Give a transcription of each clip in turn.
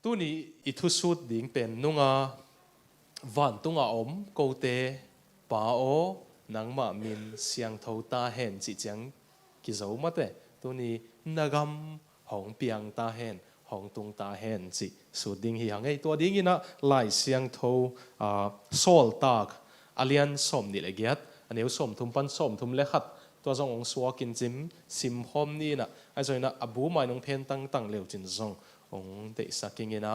tu ni ithu sut ding pen nunga van tunga om ko te pa o nang ma min siang tho ta hen chi chang ki zo ma te tu ni nagam hong piang ta hen hong tung ta hen chi su ding hi hangai to ding ina lai siang tho sol tak alian som ni le giat aneu som thum pan som thum le khat to zong ong suakin chim sim hom ni na ai zoina abu mai nong phen tang tang leu chin zong ong te saking ina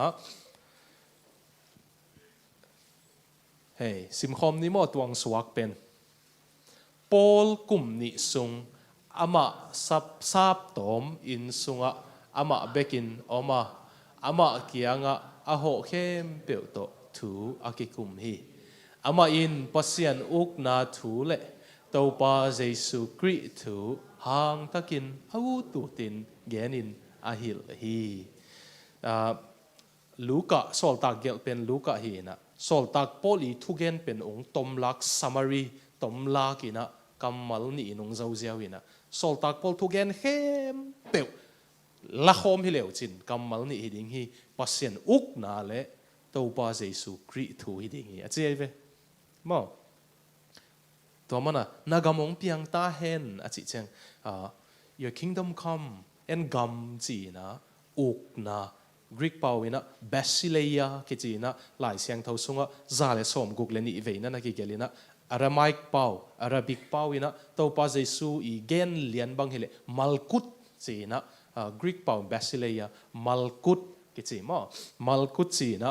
hey sim hom ni mo tuang suak pen Paul kum ni sung ama sap tom in sunga ama bekin ama kianga aho khem peu to thu akikum hi ama in pasian uk na thu le topa jesu kri thu hang takin au tu tin genin ahil hi Luka sol tak gel pen Luka hi na sol tak poli thu gen pen ong tom lak summary tom lak ina kamal ni nong zau ziaw ina sol tak pol thu gen hem peu la khom hi leo chin kamal ni hiding hi pasien uk na le topa jesu kri thu hiding hi achei ve mo to mana nagamong piang ta hen achi cheng your kingdom come and gam chi na uk na Greek pau ina basileia ke chi na lai siang thau sunga zale som guk le ni ve na ki gelina Aramaic pau Arabic pau ina topa jesu I gen lian bang hele malkut chi na Greek pau basileia malkut ke chi mo malkut chi na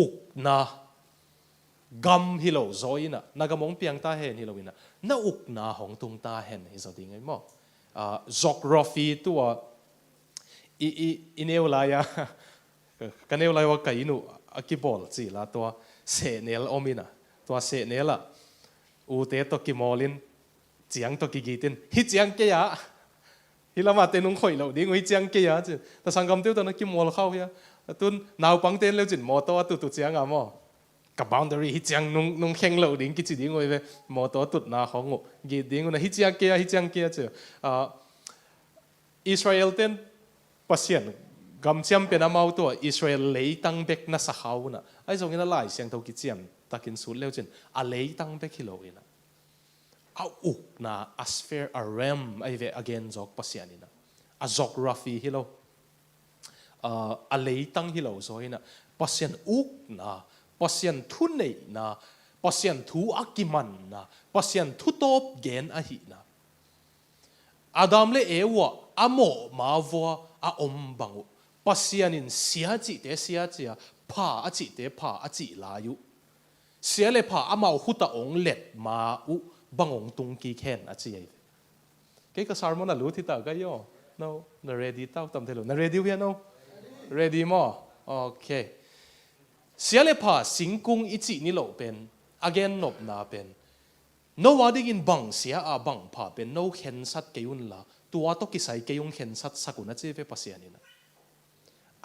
uk na gam hilo zoina nagamong piang ta hen hiloina na uk na hong tung ta hen hi zo ding mo geography tu ineulaya kaneulaya kainu akibol chi la to senel omina to senela u te to kimolin chiang to kigitin hi chiang ke ya hilama tenung khoi lo ding hi chiang ke ya chu ta sangam teu to na kimol khau ya tun naw pang ten leu chin mo to tu chiang a mo ka boundary hi chiang nung kheng lo ding ki chi ding oi ve mo to tut na khong gi ding na hi chiang ke chu Israel ten pasien gam chiam pe na mau to Israel lei tang bek na sa khau na ai zong ina lai siang to ki chiam takin su leu chen a lei tang bek hilo ina a uk na asphere a rem ai ve again jok pasien ina a geography hilo a lei tang hilo zo ina pasien uk na pasien thu nei na pasien thu akiman na pasien thu top gen a hi na Adam le ewa amo mavwa a ombangu pasianin sia chi te sia chia pa a chi te pa a chi la yu sia le pa amau huta ong let ma u bangong tung ki khen a chi ai ke ka sermon a lu thi ta ga yo no na ready ta tam thelo na ready we no ready mo okay sia le pa singkung i chi ni lo pen again nop na pen no wading in bang sia a bang pa pen no khen sat ke yun la tua to ki sai ke yung khen sat sakuna che ve pasianina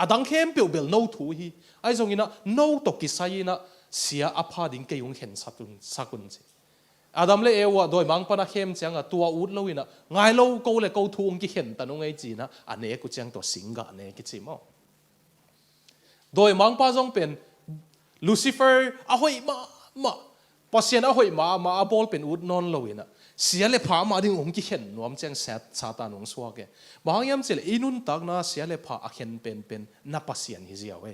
adang khem pe bel no thu hi ai zong ina no to ki sai na sia apha ding ke yung khen satun sakun che adam le ewa doi mang pana khem chang a tua ut lo ina ngai lo ko le ko thu ong ki khen ta no ngai chi na ane ku chang to singa ne ki chi mo doi mang pa zong pen Lucifer a hoi ma pasien a hoi ma bol pen ut non lo ina sia le pha ma ding ong ki khen nuam chang sat satan ong suak ke bang yam chele inun tak na sia le pha a khen pen na pasien hi zia we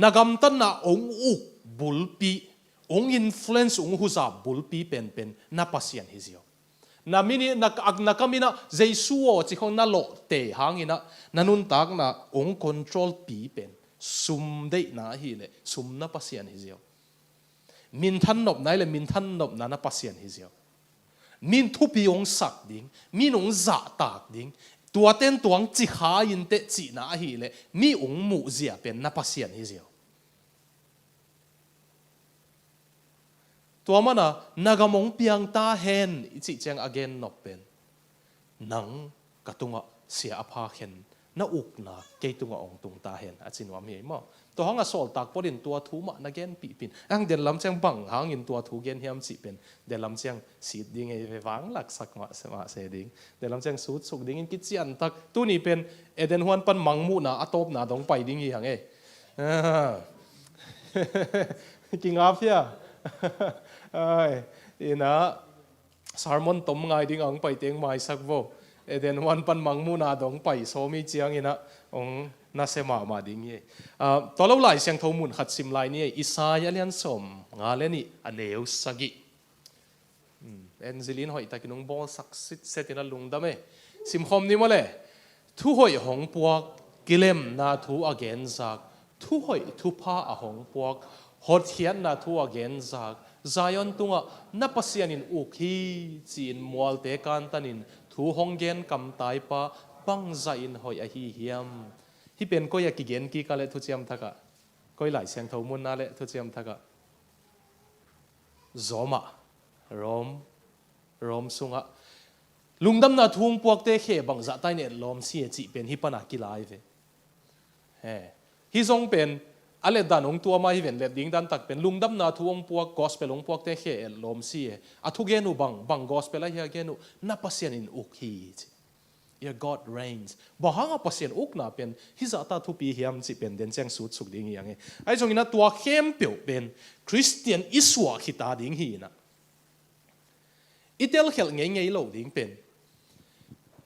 nagam tan na ong uk bulpi ong influence ong huza bulpi pen na pasien hi zia na mini na kamina jesu o chi khong na lo te hangina nanun tak na ong control pi pen sum de na hi le sum na pasien hi zia min than nop nai le min than nop na pasien hi zia min thu pi ong sak ding min ong za tak ding tua ten tuang chi kha in te chi na hi le mi ong mu zia pen na pasien hi zia tua mana nagamong piang ta hen chi chang again nop pen nang katunga sia apha khen na uk na ke tunga ong tung ta hen a chinwa mi mo to hanga sol tak podin tua thu ma na gen pi pin ang den lam chang bang hang in tua thu gen hiam chi pen de lam chang sit ding e ve wang lak sak ma se ding de lam chang sut suk ding in ki chian tak tu ni pen eden huan pan mangmu na atop na dong pai ding hi hang e ki ngap ya ai ina sermon tom ngai ding ang pai teng mai sak vo eden huan pan mangmu na dong pai so mi chiang ina ong na sema ma ding ye to lo lai siang tho mun khat sim lai ni Isaiah lian som nga le ni aneu sagi enzelin hoi takinung bol sak sit setina lungdame sim khom ni mole thu hoi hong puak kilem na thu again zak thu hoi thu pa a hong puak hot hian na thu again zak Zion tunga na pasian in ukhi chin mual te kan tanin thu hong gen kam tai pa bang zain hoi a hi hiam hi pen ko ya ki gen ki ka le thu chiam thaka koi lai siang tho mun na le thu chiam thaka zoma rom sunga lungdam na thung puak te khe bang za tai ne lom si chi pen hi pana ki lai ve hi zong pen ale danong tua mai ven le ding dan tak pen lungdam na thuong puak gospel ong puak te khe lom si a thu genu bang gospel a hi genu na pasian in ukhi your God reigns bahanga pasien ukna pen hizata thu pi hiam chi pen den chang sut suk ding yang ai jong ina tua khem pe pen Christian iswa khita ding hi na itel khel ngei lo ding pen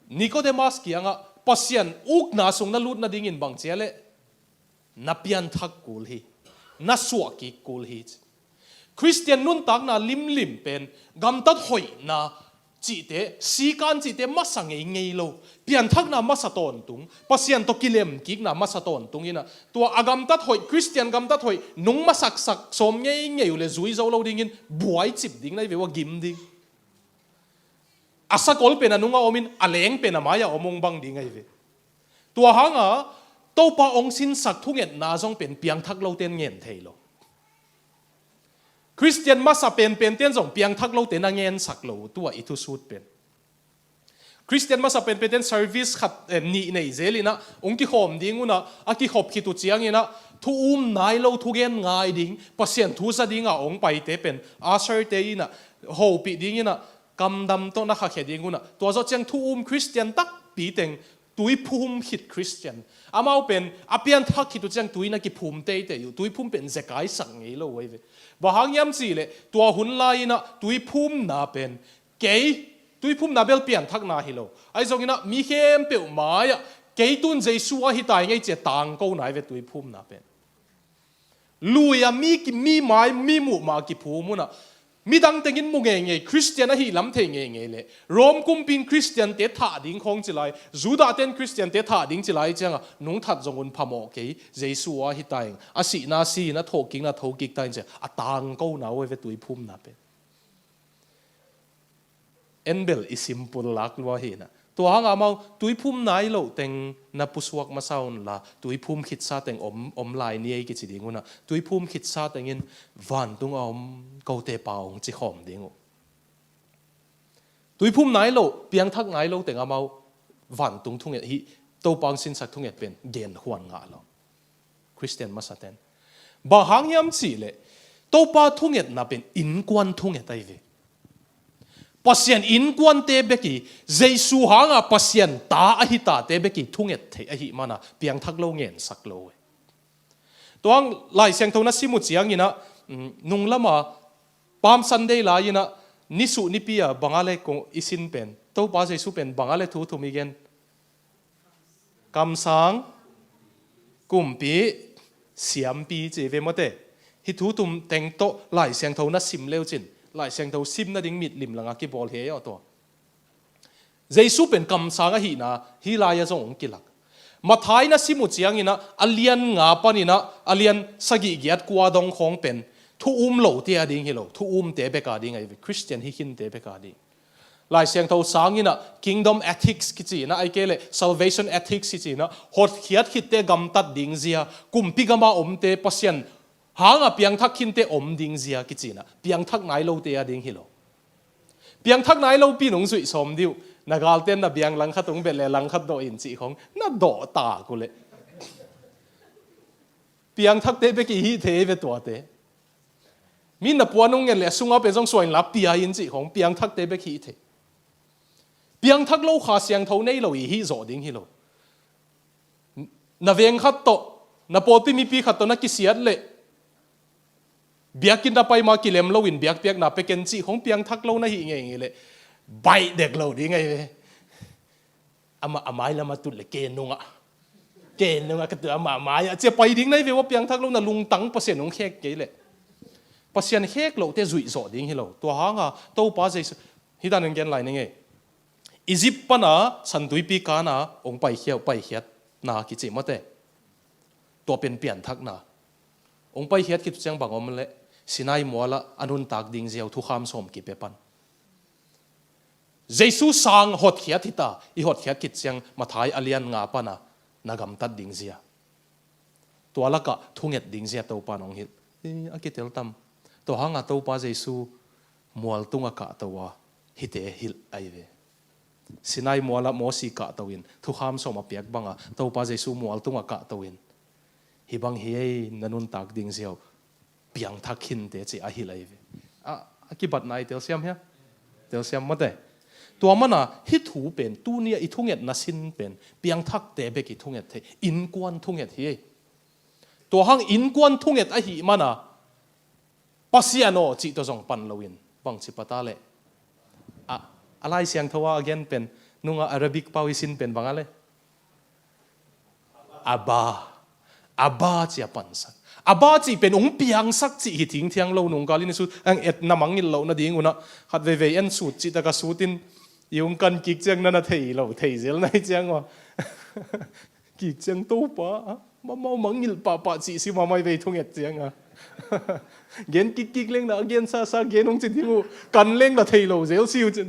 Nicodemus kianga pasien ukna sung na lut na ding in bang chele na pian thak kul hi na suwa ki kul hi Christian nun tak na lim pen gam tat hoi na chỉ thế sĩ can chỉ thế masa ngei lo pian thak na masa ton tung pasian to kilem kik na masa ton tung ina tua agam tat hoi Christian gam tat hoi nung masak sak som ngei le zui zo lo ding in buai chip ding nai vewa gim ding asa kol pe na nunga omin aleng pe na maya omong bang ding ai ve tua hanga to pa ong sin sak thunget na jong pen piang thak lo ten ngen thei lo Christian masa pen ten zong piang thak lo ten angen sak lo tua itu sut pen Christian masa pen ten service khat ni nei zelina ong ki khom ding una a ki khop ki tu chiang ina thu nai lo thu gen ngai ding pasien thu sa dinga ong pai te pen asher te ina ho pi ding ina kam dam to na kha khe ding una to zo chang thu Christian tak pi teng tui phum hit Christian amau pen apian thak ki tu chang tui na ki phum te yu tui phum pen zekai sang ngei lo wei ve bahang yam chi le tua hun lai na tui phum na pen ke tui phum na bel pian thak na hi lo ai zong ina mi khem pe ma ya ke tun jesu a hi tai ngei che tang ko nai ve tui phum na pen luya mi mai mi mu ma ki phum na mi dang tengin mu nge Christian a hi lam the nge le rom kum pin Christian te tha ding khong chilai juda ten Christian te tha ding chilai changa nung that jong un phamo ke jesu a hi tai a si na thoking na thokik tai che atang ko na we ve tui phum na pe enbel is simple lak lo hi na to hanga mau tui phum nai lo teng na puswak ma saun la tui phum khit sa teng om lai ni ki chi ding una tui phum khit sa teng in van tung om ko te paung chi khom ding tui phum nai lo piang thak ngai lo teng amau van tung thung hi to pang sin sak thung pen gen huan nga lo Christian masaten ba hang yam chi le to pa thung na pen in kwan thung tai ve pasien in kwan te beki jesu hanga pasien ta a hi ta te beki thunget the a hi mana piang thak lo ngen sak lo toang lai siang thona simu chiang ina nung lama palm sunday la ina nisu ni pia bangale ko isin pen to pa jesu pen bangale thu thu mi gen kam sang kumpi siam pi che ve mote hi thu tum teng to lai siang thona sim leo chin lại sang thâu sim na ding mit lim langa ki bol he yo to jesu pen kam sanga hi na hi la ya zong kilak mathai na simu chiang ina alian nga panina alian sagi giat kwa dong khong pen thu lo te ading hi lo thu te be ka ding ai Christian hi hin te be ka ding lai sang thâu sang ina kingdom ethics ki chi na ai kele salvation ethics ki chi na hot khiat khit te gam tat ding zia kumpi gama te pasien hanga piang thak khin te om ding zia ki china piang thak nai lo te a ding hi lo piang thak nai lo pi nong zui som diu nagalten na biang lang khatung bele lang khat do in chi khong na do ta ku le piang thak te be ki hi the ve to te min na puanong ngel le sunga pe jong soin la pia in chi khong piang thak te be ki the piang thak lo kha siang tho nei lo hi zo ding hi lo na veng khat to na poti mi pi khat to na ki siat le biakin da pai ma ki lem lo in biak piak na pe ken chi khong piang thak lo na hi nge nge le bai dek lo ding ngai ve ama amai la ma tu le ke nunga ka tu ama mai che pai ding nai ve wa piang thak lo na lung tang pasien ong khek ke le pasien khek lo te zui zo ding hi lo to hanga to pa je hi dan ngen lai nge Egypt pana san tui pi ka na ong pai hiat na ki chi mate to pen pian thak na ong pai hiat ki chang bang om le sinai mola anun tak ding zeu thu kham som ki pe pan Jesu sang hot hiat hita I hot hiat ki chang mathai alian nga pana nagam tat ding zia to alaka thunget ding zia to pan ong hit akitel tam to hanga to pa Jesu mual tunga ka to wa hite hil ai ve sinai mola mosi ka tawin thu kham som apiak banga to pa Jesu mual tunga ka tawin hi bang hi nanun tak ding zio piang thakhin te chi a hi lai ve a ki bat nai tel siam hia tel siam mate to mana hi thu pen tu nia I thunget na sin pen piang thak te be ki thunget the in kwan thunget hi to hang in kwan thunget a hi mana pasiano chi to jong pan loin bang chi patale alai siang thawa again pen nunga Arabic pawisin pen bangale aba chi pan sak aba chi pen ong piang sak chi hi thing thiang lo nung kalin su ang et na mangil lo na ding una khat ve en su chi ta ka sutin yung kan kik chang na thei lo thei zel nai chang wa kik chang to pa ma mau mangil pa chi si ma mai ve thung et chang a gen kik leng na gen sa gen ong chi thimu kan leng la thei lo zel siu chen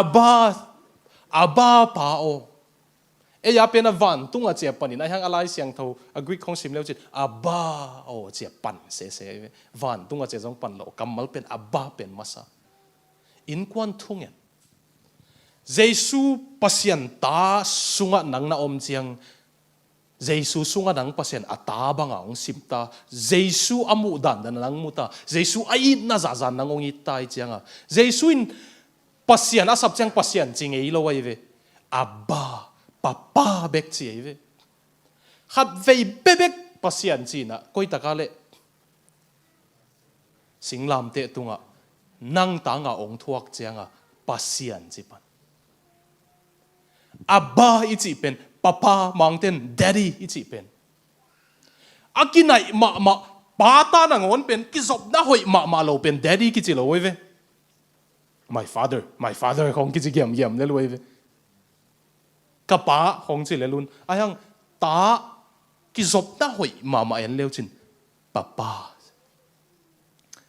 aba pa o e ya pena van tunga che panin ai hang alai siang tho agri khong sim leo chin aba o che pan se van tunga che jong pan lo kamal pen aba pen masa in kwan thungen Jesu pasien ta sunga nang na om chiang Jesu sunga nang pasien ata banga ong simta Jesu amu dan nang muta Jesu ai na za za nang ong itai chianga Jesu in pasien asap chiang pasien ching ei lo ai ve aba papa bek chi ei ve khat vei bebek pasien chi na koi takale singlam te tunga nang tanga ong thuak chianga pasien chi pan Abba ichi pen papa mountain daddy ichi pen akinai ma pata na ngon pen kizop na hoi ma lo pen daddy kichi lo we my father khong kichi giam le lo we ka pa khong chi le lun ayang ta kizop na hoi ma en leo chin papa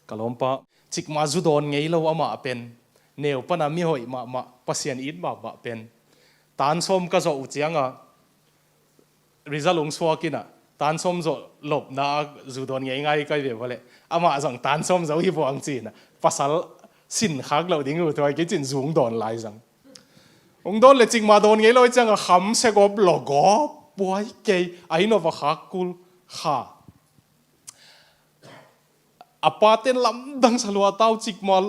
kalompa chik ma zu don ngei lo ama pen neu pana mi hoi ma pasien it ba pen tan som ka zo chianga rizalung swakina tan som zo lop na zudon ngai kai ve vale ama jang tan som zo hi buang chi na pasal sin khak lo ding u thoi ke chin zung don lai jang ong don le ching ma don ngai loi changa kham se gop logo boy ke ai no va khak kul kha apaten lam dang salwa tau chik mal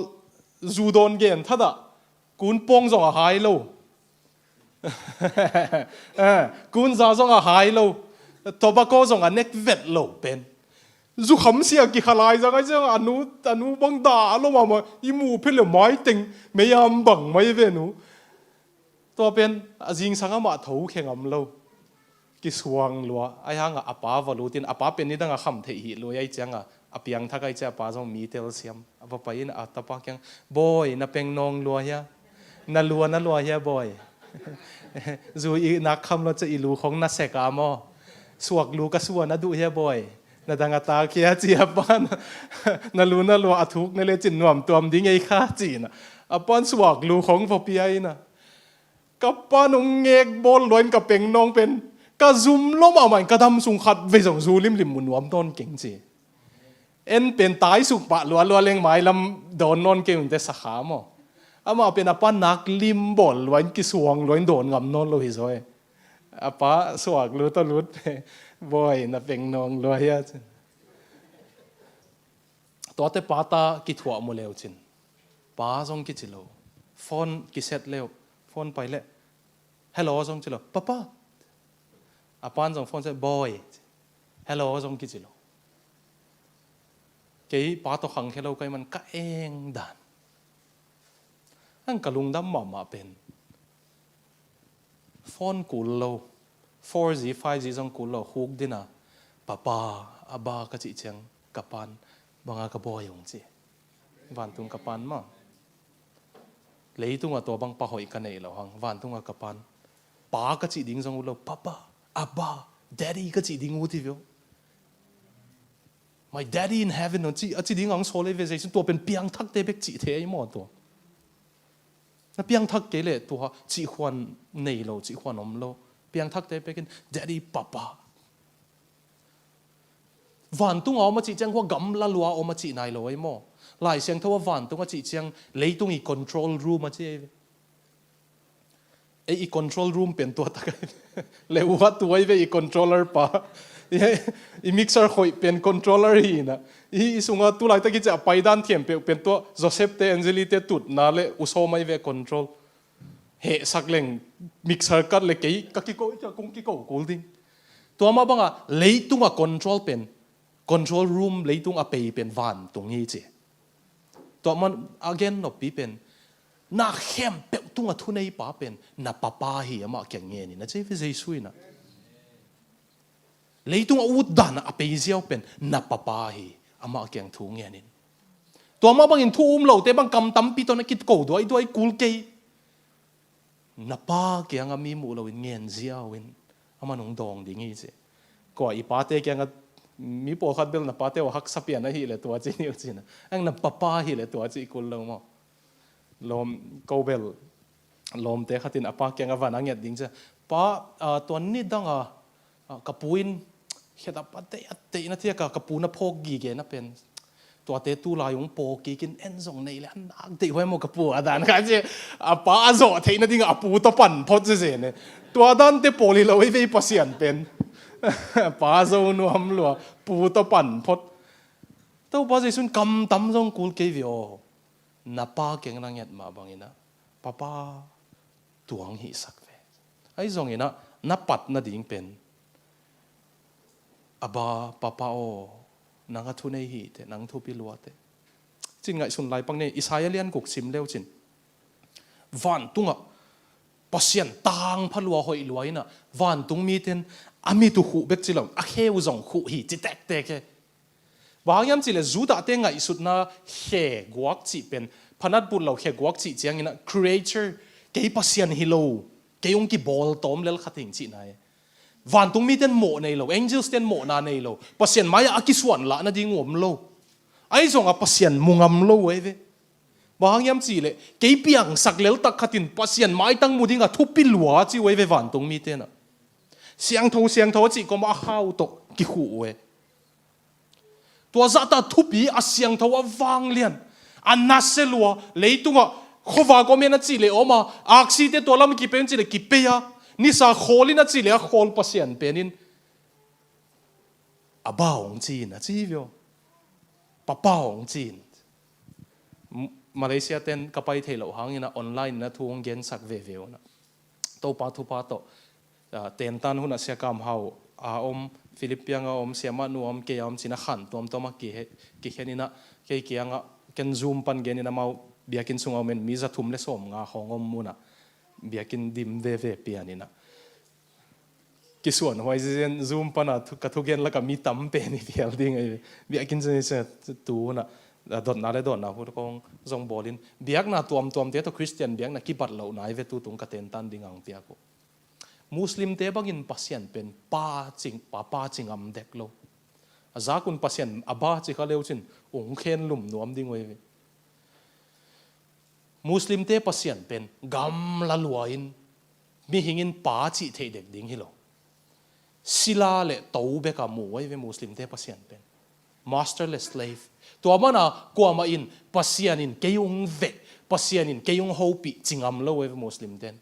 zudon gen thada kun pong zong a hai lo kun za zong a hai lo tobacco zong a nek vet lo pen zu kham sia ki khalai za ga jang anu bang da lo ma imu phele mai teng me yam bang mai ve nu to pen ajing sanga ma tho khengam lo ki suang lo ai hanga apa valutin apa pen ni danga kham the hi lo ai changa apiang thakai cha pa jong mi tel siam apa pain atapa kyang boy na peng nong lo ya na lo ya boy dù y nạc khăm lo cho y lú không na sẽ cả mò suộc lú cả suộc na đủ he boy na đang ta kia chỉ apan na lú athuk na le chín nuam tuam đi ngay khác chỉ na apan suộc lú không vào pi na kapan ông nghe bol loin cả peng nong pen cả zoom lo mà mày cả đam sung khát về dòng zoom lim mun nuam ton kính chỉ en pen tai suk pa lua leng mai lam don non ke un te sakha mo ama pen apa nak lim bol wan ki suang loin don ngam non lo hi zoi apa suak lu to lut boy na peng nong lo ya to te pata ki thua mo leo chin pa jong ki chilo phone ki set leo phone pai le hello jong chilo papa apan jong phone se boy hello jong ki chilo cái ba to khang hello cái man ka eng dan ang kalung dam ma pen phone kul lo 4G 5G jong kul lo huk dina papa aba ka chi chang kapan banga ka boy yong chi van tung kapan ma leitung a to bang pa hoi ka nei lo hang van tung a kapan pa ka chi ding jong lo papa aba daddy ka chi ding u ti vyo my daddy in heaven on chi achi ding ang sole ve jaisun to pen piang thak te bek chi the ai mo to na piang thak ke le to chi khwan nei lo chi khwan om lo piang thak te bekin daddy papa van tung a ma chi chang ho gam la lua o ma chi nai lo ai mo lai siang thawa van tung a chi chang leitung I control room a chi I control room pen to tak le wa tu ai ve I controller pa I mixer khoi pen controller hi na I sunga tu lai ta ki cha paidan thiam pe pen to Joseph te Angeli te tut na le uso mai ve control he sakleng mixer kat le kei ka ki ko cha kung ki ko kul ding to ma banga leitung a control pen control room leitung a pe pen van tung hi che to man again no pi pen na hem pe tung a thu nei pa pen na papa hi ama kyang nge ni na che ve jai sui na leitung a ut dan a pe ziau pen na papa hi ama kyang thu nge nin to ma bang in thu lo te bang kam tam pi to na kit ko doi kul ke na pa kyang a mi mu lo in ngen ziau in ama nong dong ding hi che ko I pa te kyang a mi po khat bel na pa te wa hak sapia na hi le to chi ni chi na ang na papa hi le to chi kul lo mo lom ko bel lom te khatin apa kyang a van anget ding cha pa to ni dang a kapuin heta pate ate na tia ka kapuna phok gi ge na pen to te tu la yung po ki kin en zong nei le an ak te hoi mo kapu adan ka che apa zo the na ding apu to pan phot je ne to adan te poli lo ve pasian pen pa zo nu ham lo pu to pan phot to ba je sun kam tam zong kul ke vio na pa keng na nget ma bangina papa tuang hi sak ve ai zong ina na pat na ding pen aba papa o nanga thu nei hi te nang thu pi lua te chin ngai sun lai pang ne Isaiah lian kuk sim leo chin van tunga pasien tang phalua hoi luaina van tung mi ten ami tu hu bek chilong a heu zong hu hi chi tek tek ke bangyam chile zuda te ngai sut na he guak chi pen phanat bul lo he guak chi chiang ina creator ke pasien hi lo ke yong ki bol tom lel khating chi nai van tung mi ten mo nei lo angels ten mo na nei lo pasien maya akiswan la na ding om lo ai zong a pasien mungam lo we ve bangyam chi le ke piang sak lel tak khatin pasien mai tang mu ding a thu pi lua chi we ve van tung mi ten a siang tho chi ko ma hau to ki hu we tua za ta thu pi a siang tho a wang lian an na se lua leitunga khowa ko me na chi le oma aksi te to lam ki pen chi le ki pe ya ni sa kholina chi le khol pasien penin abaong chi na chi vio papaong chi Malaysia ten kapai thelo hangina online na thuong gen sak ve ve na to pa thu pa to ten tan huna sia kam hau a om Philippia nga om siama nu om ke am china khan tom toma ki henina ke kianga ken zoom pan genina mau biakin sunga men miza thum le som nga hongom muna biakin dim ve ve pianina kisuan hoi zen zoom pana ka thu gen la ka mi tam pe ni fial ding ai biakin se tu na dot na le dot na hu kong zong bolin biak na tuam te to Christian biak na ki bat lo na ve tu tung ka ten tan ding ang pia ko Muslim te bangin pasien pen pa ching am dek lo aza kun pasien aba chi kha leu chin ong khen lum nuam ding we Muslim te pasien pen gam la luain mi hingin pa chi thei dek ding hi lo sila le to be ka mu we Muslim te pasien pen masterless slave ตัวมันอ่ะกว่ามาอินปัสยานินเกยงเวปัสยานินเกยงโฮปีจิงอัมโลเวมุสลิมเดน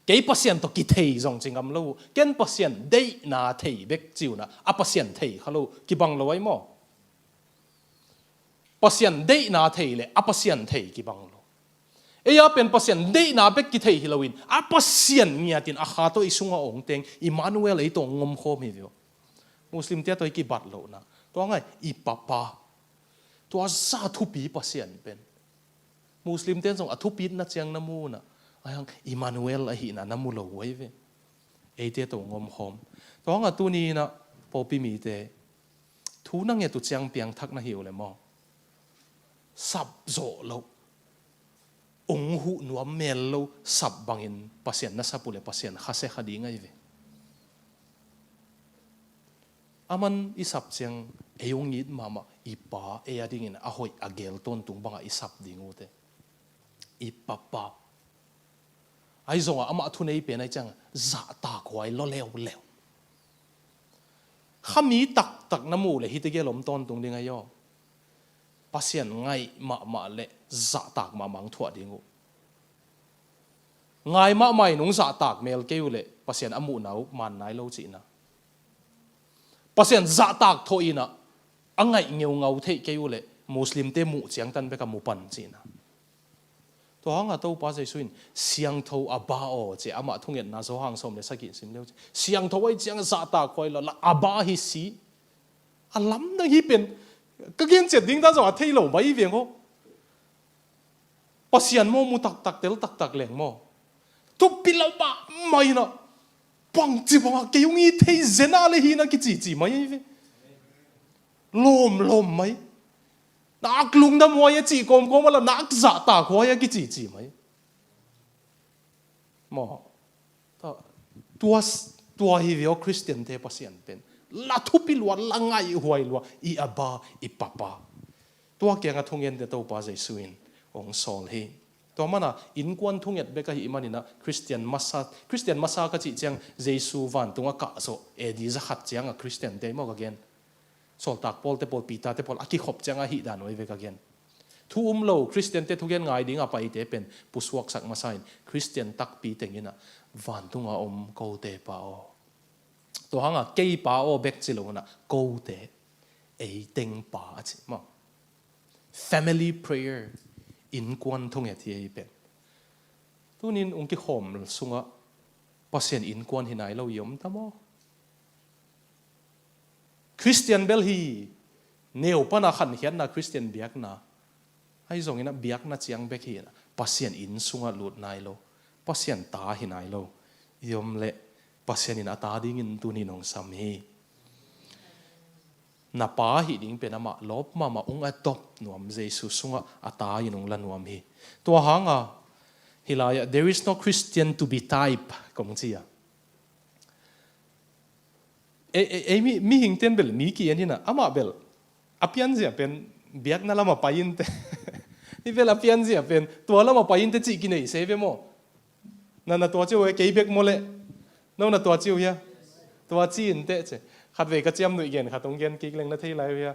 เกยปัสยันตกิเทยจงจิงอัมโลเกนปัสยันได้นาเทยเบกจิวนะอปัสยันเทยเขาโลกิบังโลไว้มั้งปัสยันได้นาเทยเลยอปัสยันเทยกิบังโลเอียเป็นปัสยันได้นาเบกกิเทยฮิโลวินอปัสยันเนี่ยตินอาคาโตอิสุงอาองเตงอิมานูเอลไอตงงมโคมิวิโอมุสลิมเตียตัวกิบัดโลนะตัวไงอีปะปาตัวซาทุปีปัสยันเป็นมุสลิมเตียนส่งอทุปีนัดเจียงน้ำมูนะยังอิมานูเอลไอหินะน้ำมูลไว้เวเอเตียตัวงมโคมตัวไงตัวนี้นะพอปีมีเตทูนั่งเนี่ยตัวเจียงเปียงทักนะหิวเลยมั้งสับโจโลองหูนัวเมลโลสับบังอินปัสยันนัสปุเลปัสยันข้าเสขดีไงเวอามันอิสับเสียงเอยงยิดมาอีป้าเอยดิ่งอินอาหอยอาเกลต้นตุงบังอิสับดิ่งอูเตอีป้าป้าไอ้จงอามาทุนไอเป็นไอจังจ่าตาควายล้อเลี้ยวข้ามีตักน้ำมูเลยฮิตเกลมต้นตุงดิ่งไอยอปัสยันไงมาเละจ่าตากมามังถั่วดิ่งอูไงมาไม่นุ่งจ่าตากเมลเกลเลยปัสยันอามูนาวมันนายโลจีนะปัสยันจ่าตากโทอินะอังไงเงียวเงาเทเกลเลยมุสลิมเตมูเจียงตันเบกับมูปันจีนะตัวห้องตัวป้าใจสุนเสียงโทอาบ้าโอเจอามาทุ่งเงินน่าจะห้างสมเลยสักกี่สิบเดียวเสียงโทไอ้เจียงจ่าตากคอยละอาบ้าฮิสีอาล้ำนั่งฮิเป็นก็เกี่ยงเจ็ดดิ้งตาจังหวะเที่ยวไม่เวียงเขาปัสยันโมมูตักเตลตักแหลงโมทุบปิลาบ้าไม่นะปังจีบังเกี่ยงอีเที่ยวเจน่าเลยฮีนะกิจีไม่เวียลมไหมนักลุงดำวัยจีกมมาแล้วนักจ่าตากวัยกิจีไหมมอตัวฮิวิโอคริสเตียนเทปัสยันเป็นละทุปิลวันละไงหวยลวอีอาบาอีปะปาตัวแกงทุ่งเงินเดตัวป้าใจสุนองซอลฮีตัวมันอินกวนทุ่งเงินเบกะฮิมันนี่นะคริสเตียนมาซาก็จีจังเยซูวันตัวกะโซเอดีจะขัดจังคริสเตียนเดมอกกันสอลตักปอลเตปอลปีตาเตปอลอากิขบจังฮิดานไว้เวกันทุ่มโลคริสเตียนเตทุกอย่างไงดิ้งไปเตเป็นปุสวกสักมาไซน์คริสเตียนตักปีเต็งยินะวันตุงอาอมโกเตปาโอตัวหางเกยปาโอเบกจิโลนะโกเตเอเต็งปาจิมา family prayer อินกวนทุงเอทีเป็นตัวนี้องค์กิขมสุงะปัสยันอินกวนที่ไหนเรายมตั้มคริสเตียนเบลฮีเนวปนาขันเขียนนะคริสเตียนเบียกนะให้ส่งอินะเบียกนะเจียงเบกฮีนะปัสยันอินสุงะหลุดนายโลปัสยันตาที่ไหนโลยมเละปัสยันอินอัตาดิ่งอินตัวนี้น้องสามีนับป้าหิดิ่งเป็นอามาลบมาองค์อัตบหนุ่มเยซูสุงะอัตาอินองละหนุ่มฮีตัวหางฮิลาย there is no Christian to be type กงจีมีหิงเต้นเบลมีกี่อันนี้นะอามาเบลอภิยันเสียเป็นเบียกนั่นละมาไปยินเตนี่เบลอภิยันเสียเป็นตัวละมาไปยินเตจีกินไอเซฟโมนั่นน่ะตัวเจ้าเกย์เบกโมเลนั่นน่ะตัวเจ้าเฮียตัวจีนเตะขัดเวกเจียมหนุ่ยเย็นขัดตรงเย็นกิ๊กเล็งนาทีไรเฮีย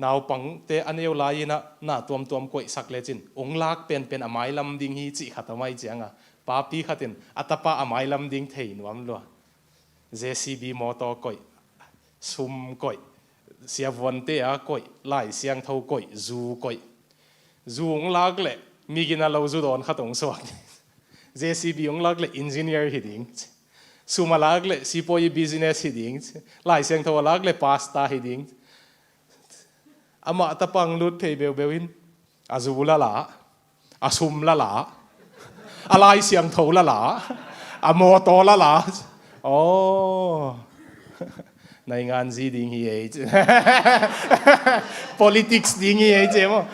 นาวปังเตะอันเอวลายนะน่าตัวมกวยสักเลจินองลากเป็นอไมลำดิ่งฮีจีขัดทำไมเจียงอ่ะป้าปีขัดินอัตปาอไมลำดิ่งเทนวมลัว JCB มอเตอร์กวยซุมกอยเสียวันเตะกอยไล่เสียงเท่ากอยจูกอยจูงลากเละมีกินอะไรจูโดนขัดตรงสวก JCB องลากเละอินจิเนียร์ฮิดิ้งซูมาลากเละซีโปยบิสเนสฮิดิ้งไล่เสียงเท่าลากเละพาสต้าฮิดิ้งอามาตะปังลุดเพย์เบลวินอาจูละละอาซุมละละอะไรเสียงเท่าละละอามอโตละละโอ้ในงานซีดิ้งฮีเอจ politics ดิ้งฮีเอจมั้ง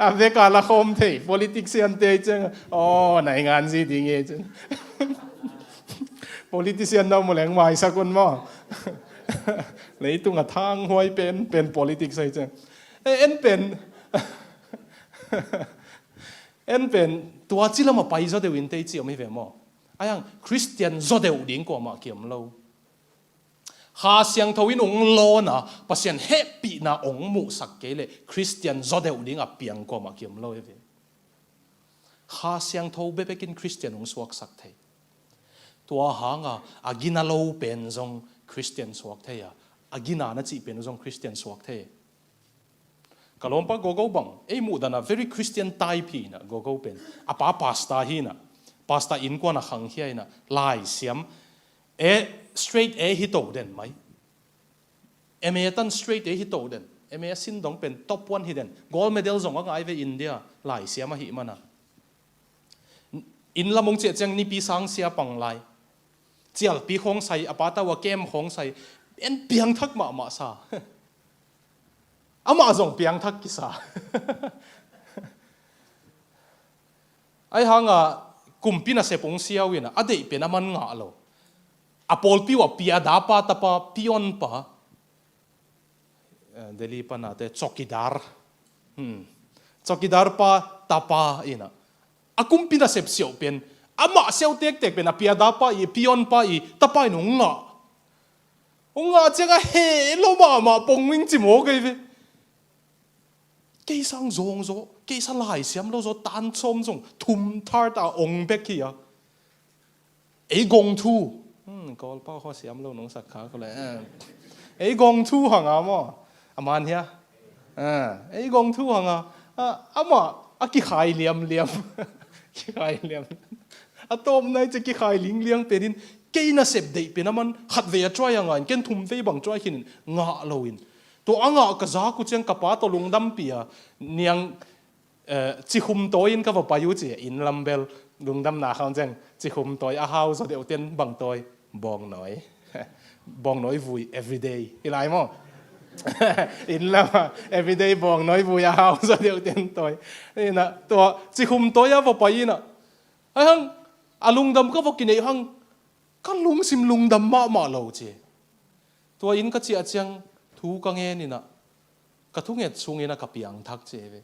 อาเวกาละคมเท politics ยันเตจังโอ้ในงานซีดิ้งฮีเอจ politics ยันเราหมดแรงไม้สักคนมั้งเลยตุงทางห้วยเป็น politics ใช่จังเอ็นเป็นตัวจีละมาไปซะเดวินเตจีไม่เห็นมั้งไอ้ยังคริสเตียนซะเดวดิ้งกว่ามาเกี่ยมเรา ha siang thawin ong lo na pasien happy na ong mu sak kele Christian zodeu ding a piang ko ma kiam lo ve ha siang thaw be bekin Christian ong suak sak thei tua hanga agina lo pen zong Christian suak thei ya agina na chi pen zong Christian suak thei kalompa gogo bang ei mu dana very Christian type hi na gogo pen apa pasta hi na pasta in ko na khang hi na lai siam straight hi to den mai tan straight hi to den sin dong pen top 1 hi den gold medal zong ang ai ve India lai siam hi mana in lamong che chang ni pi sang sia pang lai chial pi khong sai apata wa kem khong sai en piang thak ma sa ama zong piang thak ki sa ai hanga kumpina se pong siawina ade pe naman nga lo apol pi wa pia da pa ta pa pion pa deli pa na te chokidar chokidar pa tapa ina akumpina sep siau pen ama siau tek pen apia da pa i pion pa i tapa no nga chega he lo ma pong wing chi mo ke ve cây sang rong zo cây sang lai xiam lo zo tan chom zong thum thar ta ong bek hi ya ei gong thu kol pa kho xiam lo nong sak kha ko le ei gong thu hanga mo aman hia ei gong thu hanga ama aki khai liam ki khai liam atom nai che ki khai ling liang perin cây na sep dei pe naman khat ve try anga ken thum ve bang try hin nga loin to anga ka za ku chang kapa to lungdam pia niang chi khum toin ka va payu che in lambel lungdam na khang chang chi khum toi a hau so deu ten bang toi bong noi vui everyday ilai mo in la everyday bong noi vui a hau so deu ten toi na to chi khum toi a va pai na hang alungdam ka va kinai hang ka lung sim lungdam ma lo che to in ka chi a chang thu ka nghe ni na ka thu nge chung ina ka piang thak che ve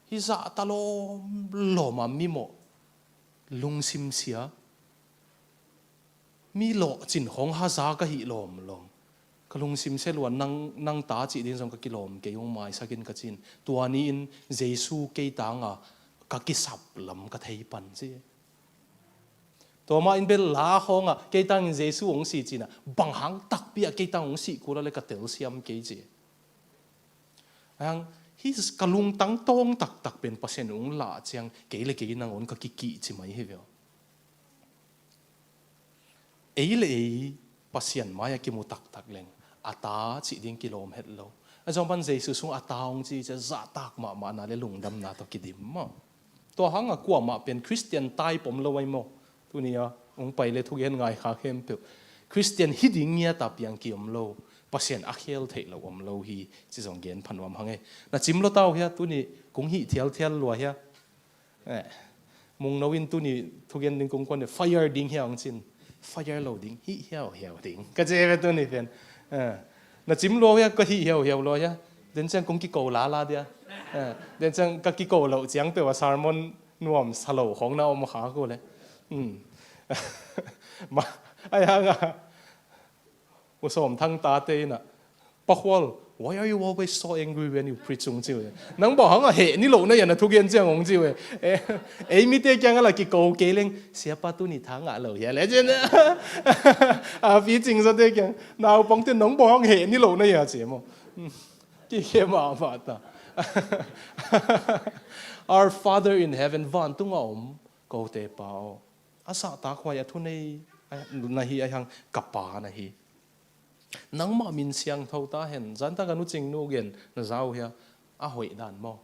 hi za ta lo ma mi mo lung sim sia mi lo chin hong ha za ka hi lom ka lung sim se lo nang ta chi din jong ka kilom ke yong mai sakin ka chin tuani in jesu ke ta nga ka ki sap lam ka thei pan che to ma in bel la honga ke tang jesu ong si china bang hang tak pia ke tang ong si kula le ka tel siam ke che ang his kalung tang tong tak pen pasen ong la chiang ke le ke nang on ka ki chi mai he ve ei pasien maya ki mu tak leng ata chi ding kilom het lo a jong ban jesu sung ata ong chi cha za tak ma na le lungdam na to ki dim ma to hanga kwa ma pen Christian tai pom lo wai mo tu nia ong pai le thu gen ngai kha khem pe Christian hiding nia ta piang ki om lo pasien a khel thei lo om lo hi chi jong gen phanwam hange na chim lo tau hia tu ni kung hi thial lo hia mung nawin tu ni thu gen ding kung kon fire ding hia ong chin fire lo ding hi hiao ding ka je ve tu ni pen na chim lo hia ka hi hiao lo hia den chang kung ki ko la dia den chang ka ki ko lo chiang pe wa sermon nuam salo khong na om kha ko le mà ai hang我说我们汤打的呢，不慌。Why are you always so angry when you preach 宗教？能บอกเขาเหนี่หลง那人啊，突然这样宗教誒，咪啲講啊，結構幾靚，寫把都你睇下路嘢嚟啫呢，啊，比正實啲講，嗱，幫啲能บอก佢นี่หลง那樣節目，幾麻煩啊！Our Father in heaven 萬都我高地包。asa ta khwa ya thunei na hi ahang kapa na hi nang ma min siang thau ta hen zan ta ganu ching nu gen na zau hia a hoi dan mo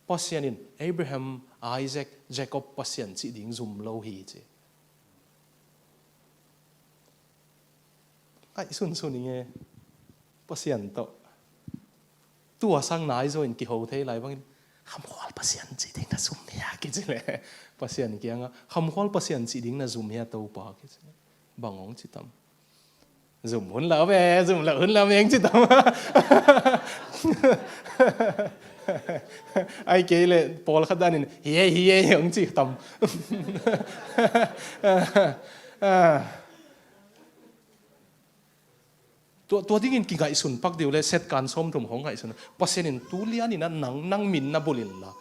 pasianin Abraham Isaac Jacob pasian chi ding zum lo hi che ai sun nge pasian to tua sang nai zo in ki ho thei lai bang ham khwal pasian chi ding na zum ya ki chile pasian kia nga ham khwal pasian chi ding na zum ya to pa ki bangong chi tam zum hun la ve zum la hun la meng chi tam ai ke le pol khadanin hi yong chi tam ตัวที่กินกินไก่สุนปักเดียวเลยเซตการส้มถุงของไก่สุนปัสเซนินตุลียนี่นะนังมินนะบุลินละ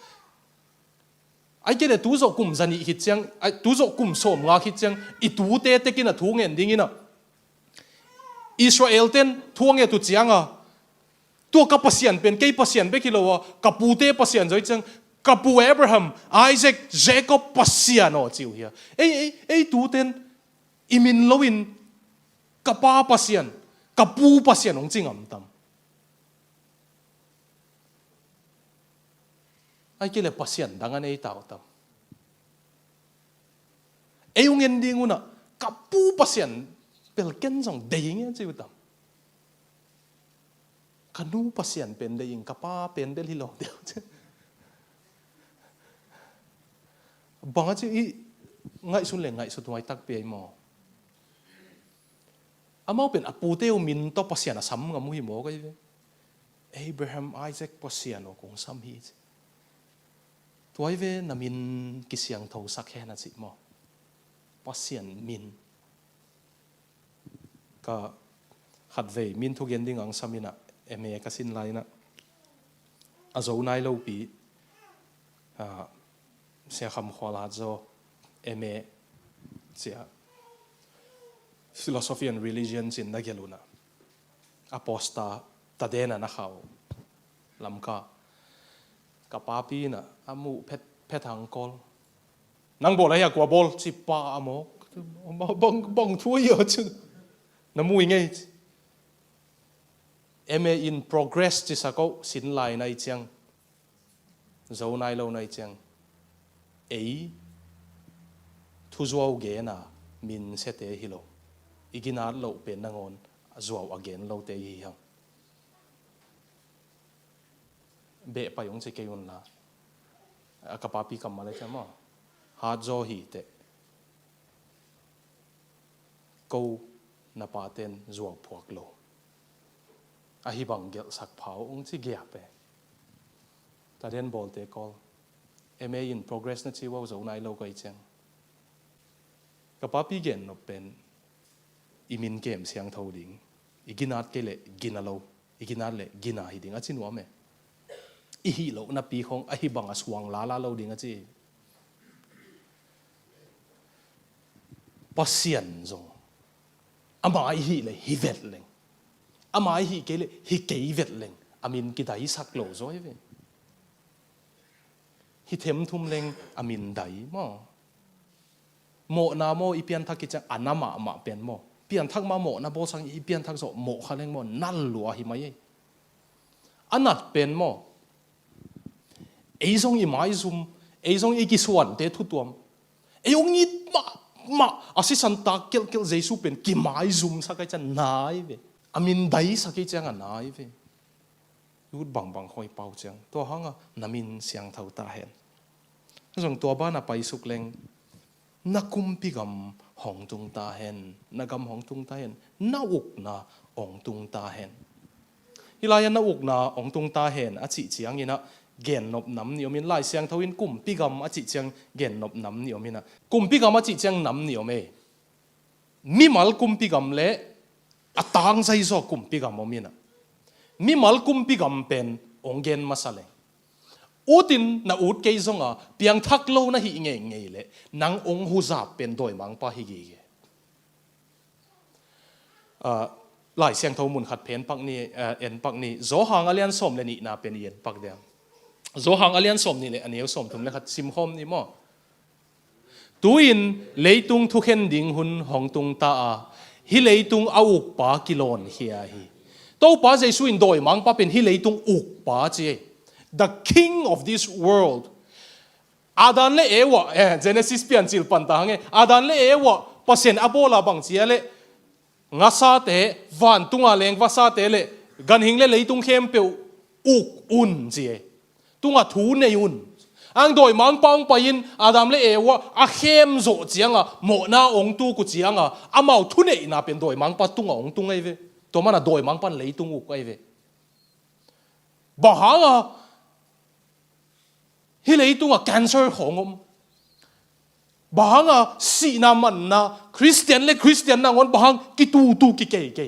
ไอ้เกเรตูโจกุมจันอีหิตจังไอ้ตูโจกุมสมงาหิตจังอีตูเตะกินอะทุ่งเงินดิ้งนะอิสราเอลเต้นทุ่งเงินตุจียงอ่ะตัวกับปัสเซียนเป็นกี่ปัสเซียนไปกิโลอ่ะกับปูเตปัสเซียนจะจังกับปูอับราฮัมไอแซคเจคอบปัสเซียนอ๋อจิ๋วเฮียไอ้ตูเต้นอิมินโลวินกับป้าปัสเซียนกับปูปัสเซียนของจริงอ่ะมันทำไอ้เกเรปัสเซียนดังนั้นไอ้ตาวทำไอ้ยงเงินดิ้งอุนะกับปูปัสเซียนเป็นเก่งส่งเดียงจิ๋วทำขนูปัสเซียนเป็นเดียงกับป้าเป็นเดลิโลเดียวบางทีง่ายสุดเลยง่ายสุดไว้ตักเปียหมออามาเป็นอปูเตลมินต่อปัสเซียนซ้ำกับมุ้ยหมอก็ยังอับราฮัมไอแซคปัสเซียนคงซ้ำฮีตัวไอ้เวน่ะมินกิเสียงเท่าสักแค่นั้นสิหมอปัสเซียนมินก็ขัดเวมินทุกอย่างดิ่งอังซ้ำมินะเมย์ก็สิ้นไลนะอาโจนายโลปีเสียคำขอลาโจเมย์เสีย philosophy and religion จินนักเกลุนะอโปสตาตาเดนะนะเขาลำกากับป้าปีนะอามูเพชรทางกอลนังบอกอะไรกว่าบอลสิป้าอามกบังถ้วยเยอะจุดน้ำมูยังไงMA in progress จิสักก็สินลายในเชียงเจ้านายเราในเชียงทุจวาวเกน่ะมินเสตฮิโลอีกินาเราเป็นนางอนจวาวเกนเราเตยฮิฮังเบะไปยงจะเกี่ยนละกับป้าปีกำมาเลยใช่ไหมฮาจอฮีเตกูนับปาเตนจวาวพวกโลอาฮิบังเกลสักเผาองค์ที่เกียบไปแต่เรียนบอลเตะกอลMA in progress นั่นชื่อว่าเจ้านายเราก็อีเจงกับป้าพี่เกนนเป็นอิมินเกมเสียงเท่าดิ่งอีกินาดเกลกินาเราอีกินาดเละกินาฮิดิ่งอาจินวะเมอีฮิโลนับปีของอาฮิบังอสวงลาเราดิ่งอาจิปัสเซียนจงอามาอีฮิเลยฮิเวตเลยอามาฮิเกลฮิเกยเวตเลงอามินกิดาฮิสักโลโซเอเวฮิเทมทุมเลงอามินไดมอโมนาโมอีเปียนทักกิจังอานามาเปียนโมเปียนทักมาโมนาโบสังอีเปียนทักโซโมขะเลงโมนั่นหลัวหิมายอันนัดเป็นโมไอซงอีไม้ซุมไอซงอีกิสวนเตทุตัวมไอองนี้มาอาศิสันตาเกลเจสุเป็นกิไม้ซุมสักไอจันนายเวอามินไดสักจังอันนายเวยุดบังคอยเป่าจังตัวห้องอ่ะนามินเสียงเท่าตาเห็นส่งตัวบ้านไปสุกเลงนักกุมพิกรรมห้องตุงตาเห็นนักกรรมห้องตุงตาเห็นน่าอุกนาองตุงตาเห็นฮิลายันน่าอุกนาองตุงตาเห็นอาจิเจียงยินะเกณฑ์นบน้ำเหนียวมินไล่เสียงทวินกุมพิกรรมอาจิเจียงเกณฑ์นบน้ำเหนียวมินะกุมพิกรรมอาจิเจียงน้ำเหนียวเมมีมัลกุมพิกรรมเละอัตางใจโซกุมพิกรรมมินะมีมัลกุมพิกรรมเป็นองเกณฑ์มาสเลงอุดินน่าอุดเกยซงอ่ะเพียงทักโลน่ะหิเงยเลยนางองหูจับเป็นโดยมังปะหิเกยหลายเสียงเท่ามุนขัดเพนปักนี้เอ็นปักนี้โจหังอเลียนสมเลยนี่น่าเป็นเอ็นปักเดียงโจหังอเลียนสมนี่เลยอันนี้สมถึงเลยขัดซิมคอมนี่มั้งตัวอินเลยตุงทุกเห็นดิ่งหุ่นห้องตุงตาฮิเลยตุงเอาอุกปากิโลนเฮียฮีโตป้าใจสุอินโดยมังปะเป็นฮิเลยตุงอุกปาเจThe king of this world อาดันเลเอวะGenesis เปลี่ยนจิลปันตาไงอาดันเลเอวะเปอร์เซ็นต์อโบลาบังเจียเลงาซาเตวันตุงอาเลงวาซาเตเลกันหิงเลเลยตุงเข้มเปียวอุกอุ่นเจียตุงอาทูเนยุนอังโดยมังปองไปยินอาดัมเลเอวะอาเข้มโจเจียงอะโมนาองตูกุเจียงอะอามาทุเนน่าเป็นโดยมังปะตุงองตุงไอเวตัวมันอะโดยมังปันเลยตุงอุกไอเวบ้าหะฮิเลตุงอะแคนเซอร์ของผมบางอะสีนามันนะคริสเตียนนางอนบางกิตูกิเก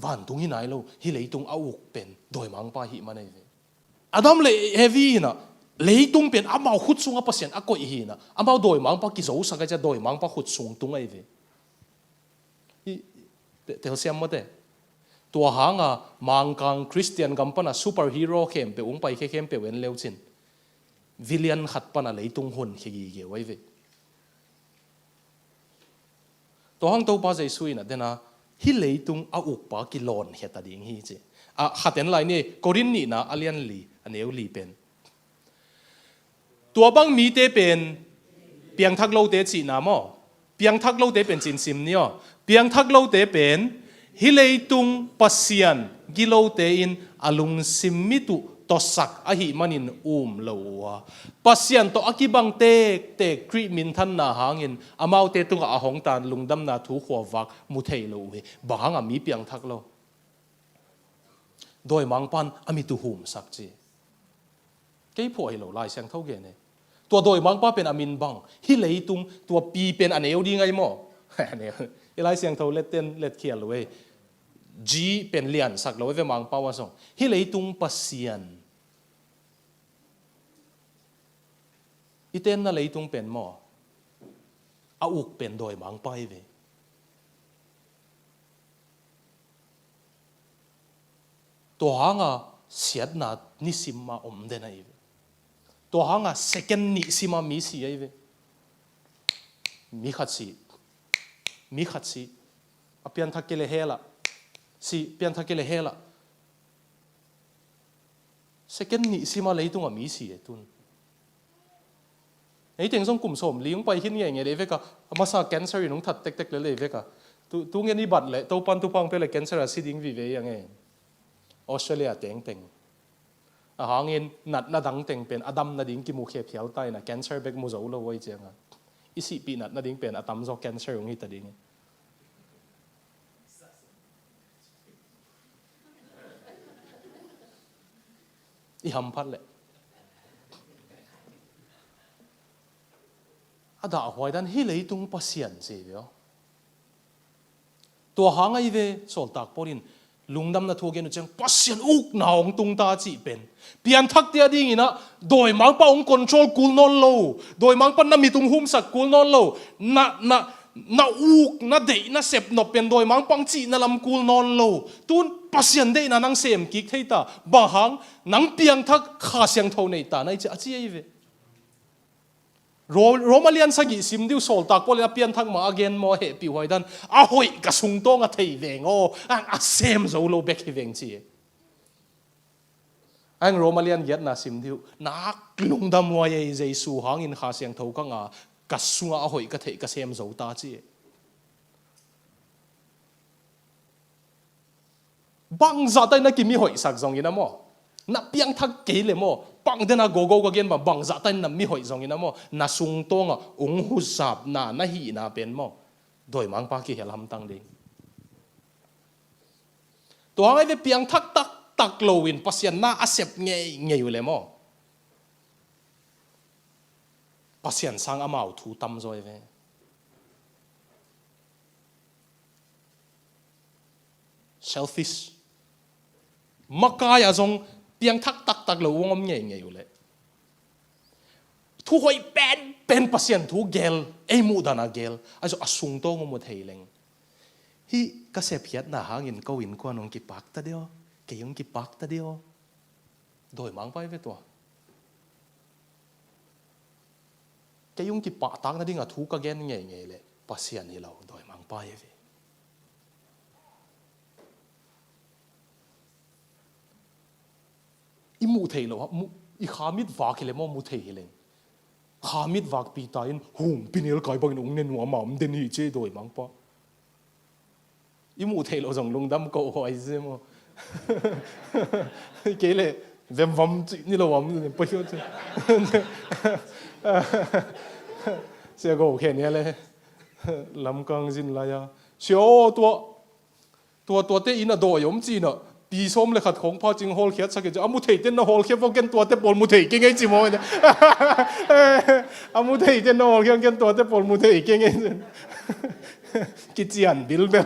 van tung hi nai lo hi leitung auk pen doi mang pa hi manai ve adam le heavy na leitung pen amau khut sunga pasien akoi hi na amau doi mang pa ki zo sa ka cha doi mang pa khut sung tung ai ve tel siam mate tua hanga mangkang Christian gampana superhero kem pe ung pai khe kem pe wen leu chin villain khat pana leitung hun khigi ge wai ve to hang to pa jai suina dena hi leitung a uk pa ki lon heta ding hi che a khaten lai ni korin ni na alian li aneu li pen tua bang mi te pen piang thak lo te chi na mo piang thak lo te pen chin sim ni o piang thak lo te pen hi leitung pasian gilo te in alung simmitu tosak a hi manin lowa pasian to akibang te kri min than na hangin amau te tunga ahong tan lungdam na thu khwa wak mu thei lo he bahanga mi piang thak lo doi mang pan ami tu hum sak chi kei pho hi lo lai sang thau ge ne tua doi mang pa pen amin bang hi leitung tua pi pen aneu di ngai mo ne ilai sang thau let khial we G pen lian sak lo ve mang pa wa song hi leitung pasian iten na leitung pen mo a uk pen doi mang pai ve to hanga siat na ni simma om de nai ve to hanga second ni sima mi si ai ve mi khat si apian thakele hela si pian thakele hela second ni sima leitung a mi si etun ei teng song kum som liung pai hin nge le ve ka amasa cancer inung that tek le ve ka tu nge ni bat le to pan tu pang pe le cancer a siding vi ve yang e Australia teng a hangin nat na dang teng pen adam na ding ki mu khe phial tai na cancer bek mu zo lo wai chenga isi pi nat na ding pen atam zo cancer ung hi ta ding i ham phat le ada hoi dan hi leitung pasian che yo to hangai ve sol tak porin lungdam na thogen chang pasian uk naung tung ta chi pen pian thak tia ding ina doi mang pa ong control kul non lo doi mang pa na mi tung hum sak kul non lo na uk na de na sep no pen doi mang pang chi na lam kul non lo tun pasian de na nang sem ki theita ba hang nang piang thak kha siang tho nei ta nai cha chi ai ve Romalian sagi simdiu sol tak pol na pian thak ma again mo he pi hoi dan a hoi ka sung to nga thei veng o ang a sem zo lo bek hi veng chi ang Romalian yet na simdiu nak lungdam wa ye jesu hangin kha siang tho ka nga ka sunga a hoi ka thei ka sem zo ta chi bang za tai na ki mi hoi sak zong ina mo na piang thak ke le mo pang dena go ka gen ba bang za tan na mi hoi zong ina mo na sung tonga ung hu sap na hi na pen mo doi mang pa ki helam tang ding to hang ai piang thak tak lowin pasian na asep nge le mo pasian sang amau thu tam zoi ve selfish makai azong piang thak tak lo wongom nge yu le thu hoi pen pasien thu gel ei mu dana gel aso asung to ngom theileng hi ka se phiat na hangin ko in ko nong ki pak ta dio ke yong ki pak ta dio doi mang pai ve to ke yong ki pa tak na ding a thu ka gen nge le pasien ni lo doi mang pai ve i mu thei lo i khamit wa khile mo mu thei hileng khamit wak pi ta in hum pinil kai bang ung nen wa mam den hi che doi mang pa i mu thei lo jong lungdam ko hoi je mo ke le vem vam ni lo wam pa yo che se go khen ya le lam kang jin la ya sio tua te ina do yom chi na pi som le khat khong pha ching hol khiat sakhe amu thei ten na hol khep ken tua te pol mu thei ke ngai chi mo amu thei ten na hol khep ken tua te pol mu thei ke ngai ki chian bil bel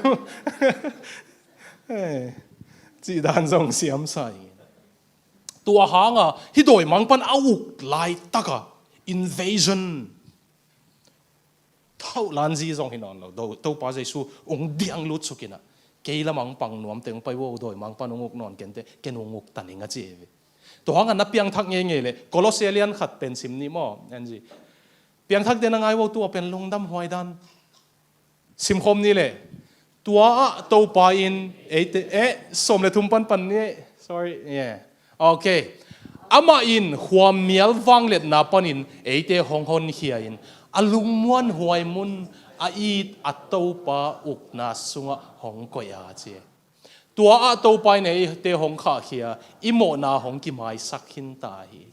chỉ đàn dòng xiêm sai tua hàng à hi đổi mang pan áo lại tắc à invasion thâu lan gì dòng hi non lo đâu pa Giêsu ông điang lút su kina cây la mang pang nuam tiếng pai wo đổi mang pan ông non kente ken ông tan inga chi tua hàng na piang thak nghe nghe le Colossian khat pen sim ni mo anh gì piang thak den ngai wo tua pen long dam hoai dan sim khom ni le tua tàu pa in som le thum pan ni sorry yeah okay ama in huam mial wang let na panin eite hong hon hia in alung muan huai mun a it atau pa uk na sunga hong ko ya che tua a tàu pa nei te hong kha hia imo na hong ki mai sakhin ta hi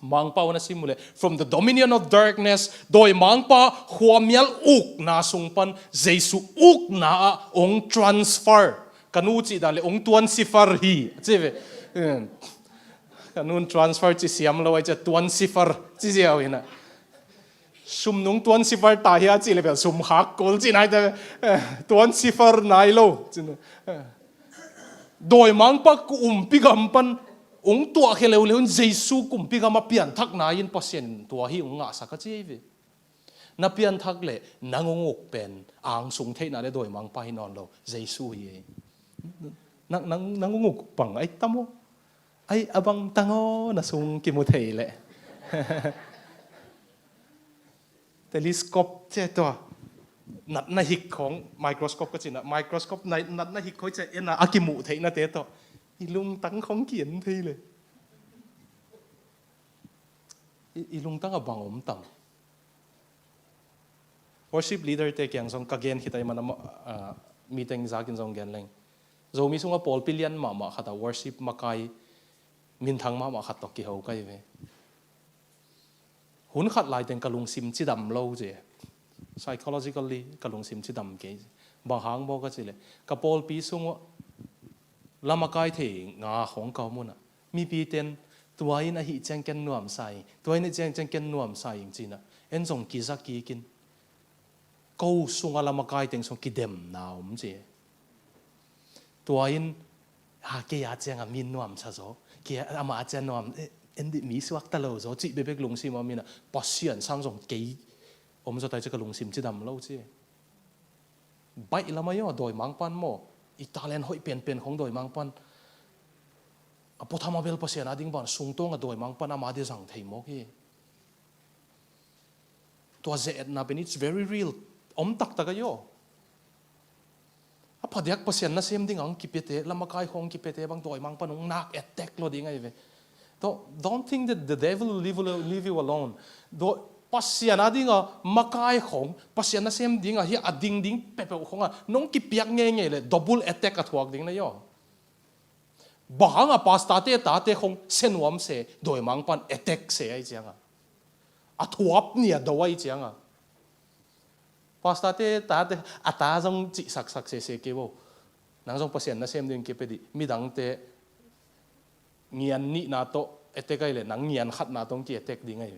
mang pa na simule from the dominion of darkness doi mang pa huamial uk na sungpan Jesu uk na ong transfer kanu chi dale ong tuan sifar hi cheve kanun transfer chi siam lo ai cha tuan sifar chi jiao ina sum nung tuan sifar ta hi chi le bel sum hak kol chi nai ta tuan sifar nai lo chin doi mang pa ku pi gam pan ong tua khelo leun Jesu kum pi gam pian thak na in pasien tua hi ong nga sa ka chi ve na pian thak le nangong ok pen ang sung thei na le doi mang pa hi non lo Jesu hi nangong ok pang ai tamo ai abang tango na sung ki mu thei le telescope che to nat na hik khong microscope ka china microscope nat na hik khoi che ena akimu thei na te to ilung tang khong kien thei le ilung tang abang tam worship leader te kyang song kagen hitai man meeting zakin song gen leng zo mi sunga Paul Pilian ma khata worship makai min thang ma khat to ki ho kai ve hun khat lai ten kalung sim chi dam lo je psychologically kalung sim chi dam ke ba hang bo ka chile ka Paul pi sunga lama kai the nga hong ka mu na mi pi ten tuai na hi chang ken nuam sai tuai na chang ken nuam sai ing china en song ki za ki kin ko sunga lama kai teng song ki dem na je tuain ha ke ya chang a min nuam cha zo ke ama cha nuam en di mi suak ta lo zo chi be bek lung sim amina pasien sang song ke om zo tai cha ka lung sim chi dam lo che bai lama yo doi mang pan mo Italian hoi pen khong doi mang pan apothama bel pasien ading ban sungtong a doi mang pan ama de sang thei mo ki to ze na ben it's very real om tak ta ga yo apadiak pasien na sem ding ang kipete lamakai khong kipete bang doi mang pan ong nak attack lo ding ai ve to don't think that the devil will leave you alone do pasien ading a makai khong pasien na sem ding a hi ading ding pepe khong a nong ki piak nge le double attack a thuak ding na yo bahang a pasta te ta te khong senwam se doi mang pan attack se ai changa a thuap ni a doi changa pasta te ta te ata jong chi sak se ke bo nang jong pasien na sem ding ke pedi midang te ngian ni na to attack ai le nang ngian khat na tong ki attack ding ai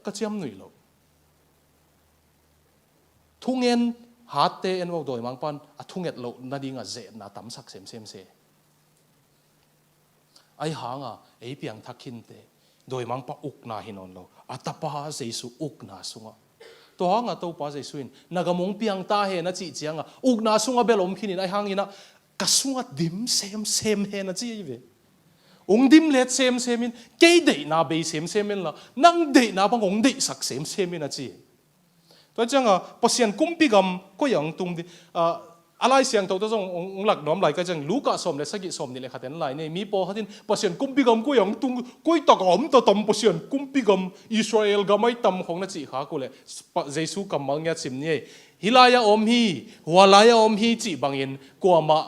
ka chiam nui lo thungen hat te en wo doi mang pan a thunget lo na dinga ze na tam sak sem se ai hanga ei piang thakin te doi mang pa uk na hinon lo atapa Jesu uk na sunga to hanga to pa Jesu in nagamong piang ta he na chi chianga uk na sunga belom khinin ai hangina kasunga dim sem he na chi ve ong dim let sem in ke de na be sem in la nang de na bang ong de sak sem in a chi to changa pasien kumpi gam ko yang tung di alai siang to jong ong lak nom lai ka jang luka som le sagi som ni le khaten lai ne mi po hatin pasien kumpi gam ko yang tung koi ta gam to tom pasien kumpi gam Israel gamai tam khong na chi kha ko le Jesu kamal nya chim ni hilaya om hi walaya om hi chi bangin ko ma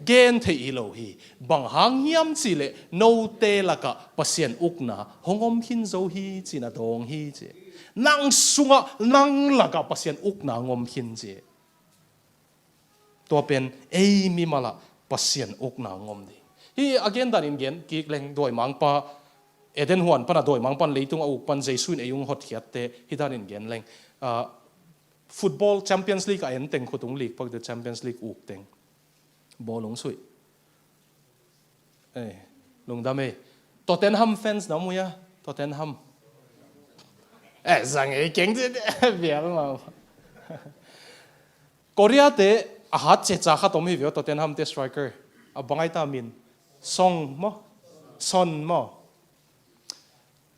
gen thei lo hi bang hang hiam chi le no te la ka pasien ukna hongom hin zo hi chi na dong hi che nang sunga nang la ka pasien ukna ngom hin che to pen ei mi mala pasien ukna ngom di hi again dan in gen ki leng doi mang pa eden huan pana doi mang pan leitung a uk pan Jesu in eyung hot khiat te hi dan in gen leng football Champions League ayan teng khutung league pag the Champions League uk teng bolong sui lungdame Tottenham fans na muya Tottenham sang keng bial ma Korea te ahat che cha kha tom hi vio Tottenham te striker abangai ta min son mo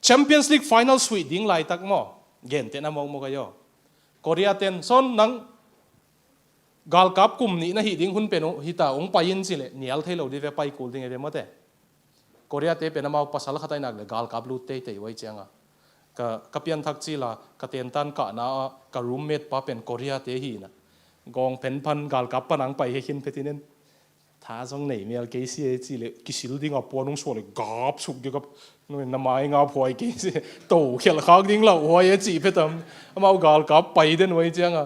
Champions League final sui ding lai tak mo gen te na mo kayo Korea ten son nang gal kap kum ni na hi ding hun peno hita ong payin chile nial thailo di ve pai kul ding e mo te Korea te pe na mau pasal khatai nak le gal kap lu te te wai changa ka kapian thak chi la ka ten tan ka na ka roommate pa pen Korea te hi na gong pen pan gal kap panang pai he hin petinen tha jong nei mel ke si chi le kisil ding a ponung so le gap suk ge gap no na mai nga phoi ke si to khel khak ding lo hoi chi petam mau gal kap pai den wai changa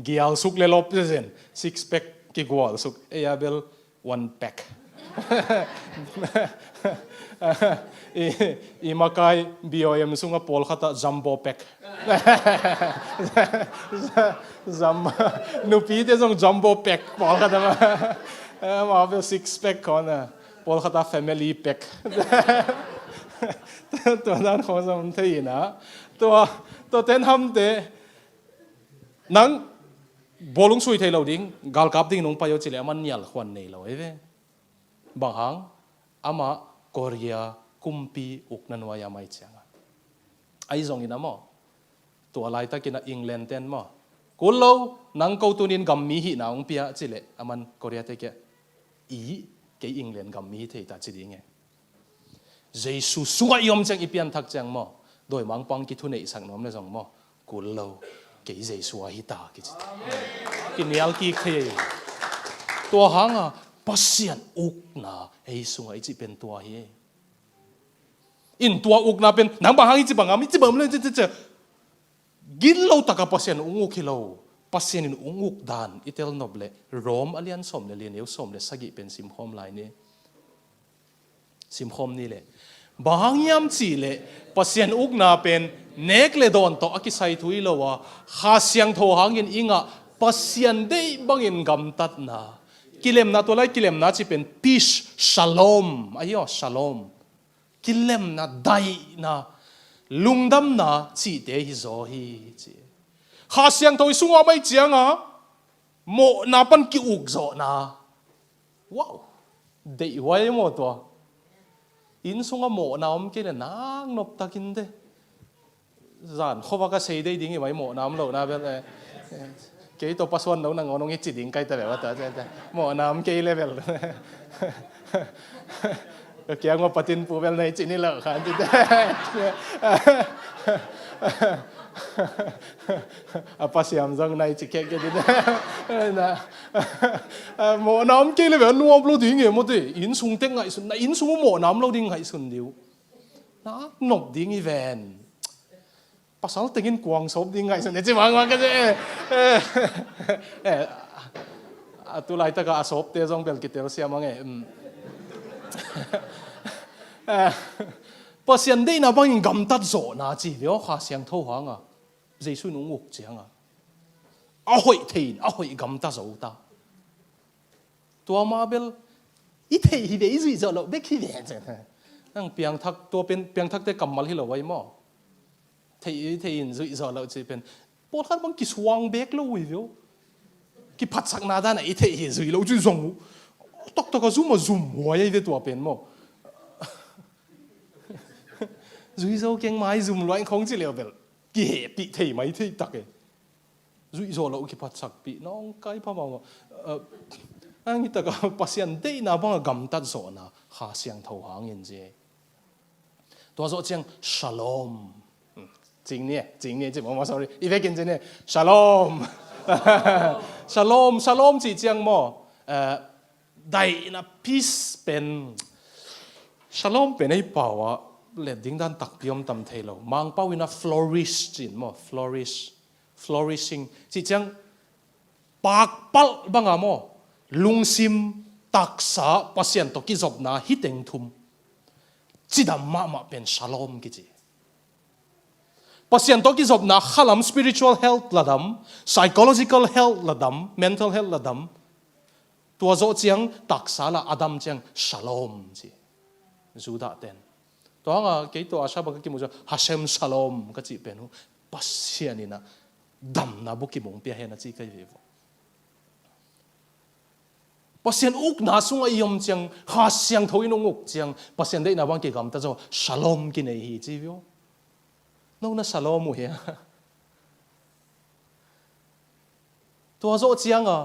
gial suk le lop zen 6 pack ki gwal suk e abel 1 pack i makai BOM sunga pol khata jumbo pack nupi te jong jumbo pack pol khata ma abel 6 pack kona pol khata family pack to nan kho som thei na to ten ham te nang bolung sui thei lo ding gal kap ding nong payo chile man nyal khwan nei lo eve bang hang ama Korea kumpi uknan waya mai changa ai zong ina mo to lai ta kina England ten mo kullo nang ko tunin gam mi hi na ong pia chile aman Korea te ke i ke England gam mi thei ta chi ding e Jesus sunga yom chang ipian thak chang mo doi mang pang ki thunei sang nom le zong mo kullo ke Jesus hi ta ki chi kinial ki the to hanga pasian ukna ei sunga i chi pen to hi in tua ukna pen nang bang hi chi bangam chi bam le chi gin lo taka pasian ungu kilo pasian in unguk dan itel noble rom alian som le lien eu som le sagi pen sim hom lai ni sim hom ni le bang yam chi le pasian ukna pen nek le don to akisai thui lo wa ha siang tho hangin inga pasian dei bangin gam tat na kilem na to lai kilem na chi pen peace shalom ayo shalom kilem na dai na lungdam na chi te hi zo hi chi ha siang thoi sunga mai chianga mo na pan ki uk zo na wow dei wai mo to in sunga mo na om ke na nang nop takin de zan khoba ka sei dei ding mai mo nam lo na bel ke to paswan lo na ngonong chi ding kai ta le wa ta mo nam ke level kaya ngo patin po bel na chini la khan ti apa siam jang nai chi ke di na mo nam ke le bel nuam lo ding e mo de in sung teng ngai sun na in sung mo nam lo ding ngai sun diu na nop ding event pasal tengin kuang sop ding ngai sun ne chi wang wang ka je tu lai ta ka asop te jong bel ki ter siam ang e pasian dei na bang gam tat zo na chi vio kha siang tho hanga jesu nu nguk chianga a hoi thein a hoi gam ta zo ta tua ma bel i thei hi dei zui zo lo bek hi ve nang piang thak to pen piang thak te kamal hi lo wai mo thein zui zo lo chi pen pot khan bang ki swang bek lo wi vio ki phat sak na da na i thei hi zui lo chu zong tok tok zoom zoom wai ve to pen mo rủi ro keng mai zoom loạn không chỉ liệu bel kì bị thầy mấy thầy tắc ấy rủi ro lâu kì phát sắc bị nó cái phá bao anh ta cái patient đấy na bang gam tát zo na ha siang thâu hàng yên gì tua zo chiang shalom chính nè chỉ mà sorry ý về kinh gì nè shalom shalom chỉ chiang mo đại na peace pen shalom pen ấy bảo à le ding dan tak piom tam thelo mang pau ina flourish chin mo flourishing chi chang pak pal banga mo lungsim taksa pasien to ki job na hiteng thum chidam ma pen shalom ki chi pasien to ki job na khalam spiritual health ladam psychological health ladam mental health ladam tua zo chiang taksala adam chiang shalom chi juda ten to nga ke to asha ba ki mu hashem shalom ka chi penu pasien ina dam na bu ki mong pia he na chi kai ve pasien uk na sunga iom chiang ha siang thoi nong uk chiang pasien dei na bang ki gam ta zo shalom ki nei hi chi vio no na shalom mu he to zo chiang a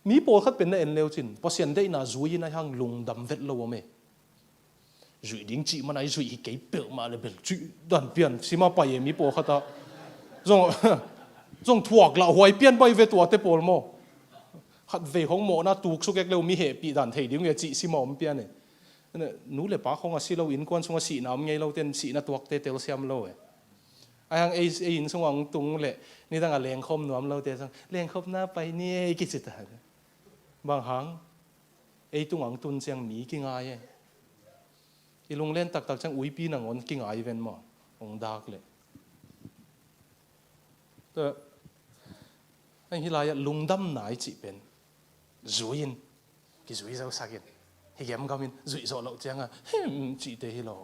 mi po khat pen na en leo chin pasien dei na zui na hang lung dam vet lo me zui ding chi man ai zui hi ke pe ma le bel chu dan pian sima pa ye mi po khata zong zong thuak la hoi pian bai ve tua te pol mo khát về hong mộ na tuộc số cái lâu mi hệ bị đàn thầy điếu nghe chị xí mò ông pian này nú lệ bá không à xí lâu in quan xung à xí nào nghe lâu tên xí na tuộc tê tel xem lâu ấy ai hàng ai in xung ông tung lệ ni đang à leng khom nuam lâu tê sang leng khom na bay ni cái gì ta bằng hàng ai tung ông tuân sang mỹ kinh ai ấy ilung lên tak tak sang ui pi nang on kinh ai ven mà ông dark lệ tớ anh hi lại lung đâm nải chị bên zuin cái zui sao sakin hi gam gamin zui zo lo changa chi te hi lo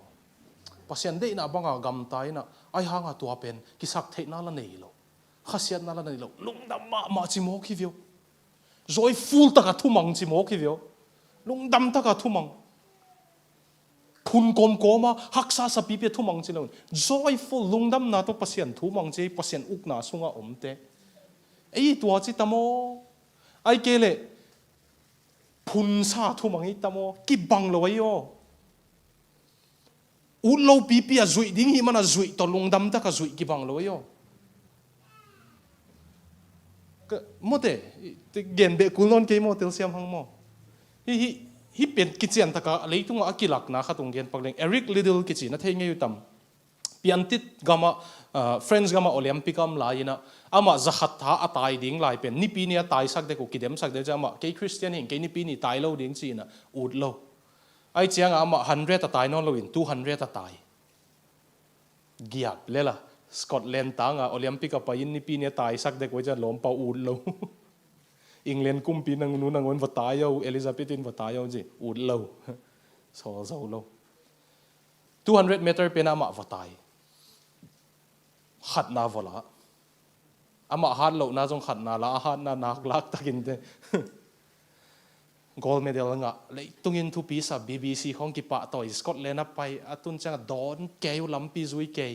pasien dei na banga gam tai na ai hanga tua pen ki sak the na la nei lo khasiat na la nei lo lung dam ma chi mo ki vio zoi full ta ka thu mang chi mo ki vio lung dam ta ka thu mang phun kom koma haksa sa pi pe thu mang chi lo zoi full lung dam na to pasien thu mang chi pasien uk na sunga om te ei tua chi tamo ai kele phun sa thu mang i tamo ki bang lo ai yo u lo pi pi a zui ding hi mana zui to lung dam ta ka zui ki bang lo ai yo ka mote te gen be kulon ke mo tel siam hang mo hi pen ki chen ta ka leitung akilak na khatung gen pakleng Eric Liddell ki chi na thei nge tam piantit gama friends gama olympic am laina ama zakhat tha atai ding lai pen ni pi ni atai sak de ko kidem sak de jama ke christian hin ke ni pi ni tai lo ding chi na ut lo ai chiang ama 100 atai no lo in 200 atai giap lela Scotland tanga olympic a pain ni pi ni atai sak de ko ja lom pa ut lo England kum pi nang nu nang on vatai yo Elizabeth in vatai yo ji ut lo so zo lo 200 meter pen ama vatai khát na vola ama hát lo na jong khát na la hát na nak lak takin te gold medal nga le tungin thu pi sa BBC hong ki pa toy Scotland pai atun chang don ke lampi zui ke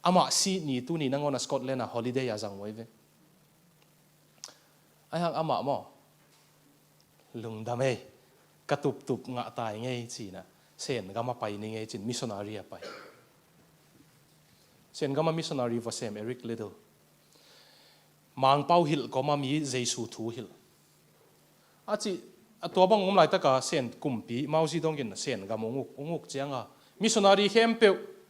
ama si ni tu ni nangona Scotland a holiday ya jang wei ve ai hang ama mo lung dame katup tup nga tai ngei chi na sen gama pai ni ngei chin missionary a pai sen gama missionary va sem Eric Liddell mang pau hil ko ma mi Jesu thu hil achi atwa bang om lai ta ka sen kumpi mau si dong kin sen ga monguk chianga missionary hempe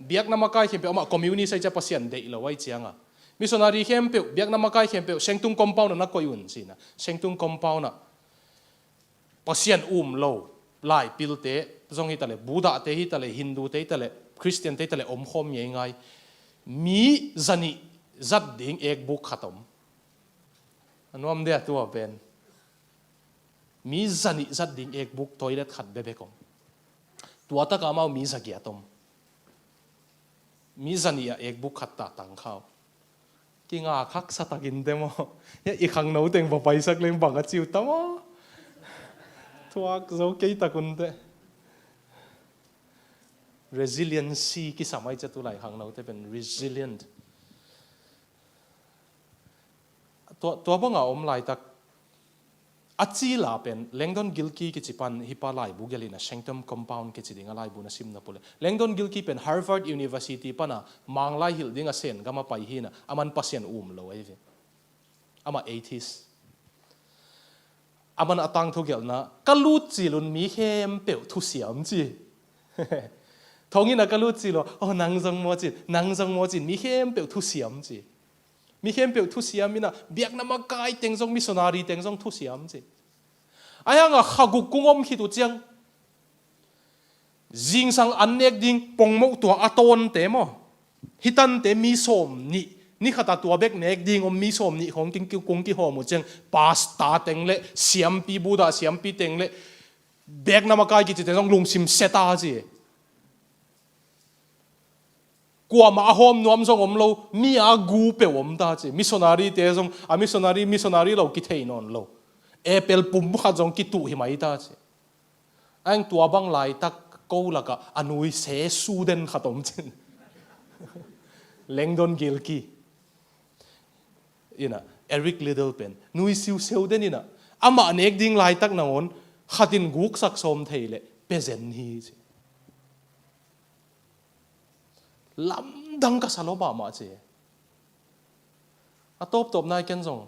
biak na makai hempe ama community sai cha pasien dei lo wai chianga missionary hempe biak na makai hempe sengtung compound na koyun sina sengtung compound na pasien lo lai pilte zong hi tale buddha te hi tale hindu te tale christian te tale om khom ye ngai mi zani zat ding ek buk khatom anuam de tu ben mi zani zat ding ek buk toilet khat bebe kom tua ta ka mau mi zagia tom mi zani ya ek buk khat ta tang khao ki nga khak sa takin demo ya I khang no teng ba pai sak leng bang a chiu tamo tuak zo ke ta kun te resiliency ki samai cha tu lai hang no te pen resilient to banga om lai tak achi la pen Langdon Gilkey ki chipan hipa lai bugelina Sanctum compound ki chidinga lai bu na sim na pole Langdon Gilkey pen Harvard University pana manglai hil dinga sen gama pai hina aman pasien lo ai ve ama 80s aman atang thu gel na kalut chilun mi hem pe thu siam chi thongina kalut chilo nangjang mo chin mi hem pe thu siam chi mi hem pe thu siam mina biak na makai tengjong missionary tengjong thu siam chi aya nga khaguk kungom hi tu chiang jing sang anek ding pongmo to aton te mo hitan te mi som ni khata tua bek nek ding om mi som ni khong king kung ki ho mu cheng pasta teng le siam pi buda siam pi teng le bek na makai ki te jong lung sim seta ji qua mà hôm nuông song om lo mi a gu pe om ta chi missionary te jong a missionary lo ki thei non lo apple pum kha jong ki tu hi mai ta chi anh tua bang lai tak câu là cả anui sẽ su den khatom chen Langdon Gilkey ina Eric Littlepen nui siu siu den ina ama nek ding lai tak na on khatin guk sak som thei le pezen hi chi lam dang ka saloba ma chi a top nai ken jong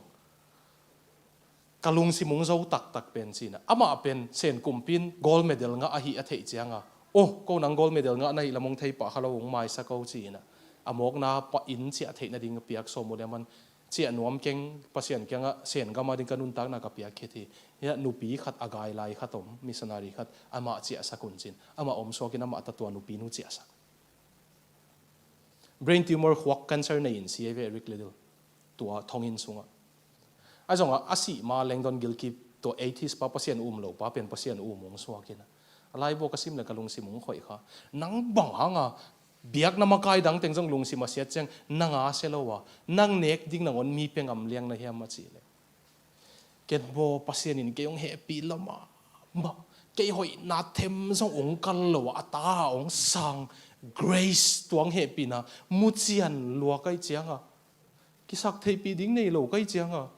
kalung si mung zo tak pen chi na ama pen sen kumpin gold medal nga a hi a thei chianga ko nang gold medal nga nai lamong thei pa khalawung mai sa ko chi na amok na pa in chi a thei na ding piak so mo leman chi anuam keng pasien kenga sen ga ma ding kanun tak na ka piak kheti ya nupi khat agai lai khatom missionary khat ama chi asa kun chin ama om so kina ma ta tu nupi nu chi asa brain tumor huak cancer na in si Eric Liddell tua thongin sunga azonga asi ma Langdon Gilkey to 80s pa pasien lo pa pen pasien mong so kina alai bo kasim na kalung simung khoi kha nang bang hanga biak na makai dang teng jong lung sim asiat cheng nanga selowa nang nek ding nang on mi pengam liang na hiam ma chi le ket bo pasien in ke ong happy lama ma ke hoi na them jong ong kal lo ata ong sang grace tuang happy na muchian lua kai chianga kisak thei pi ding nei lo kai chianga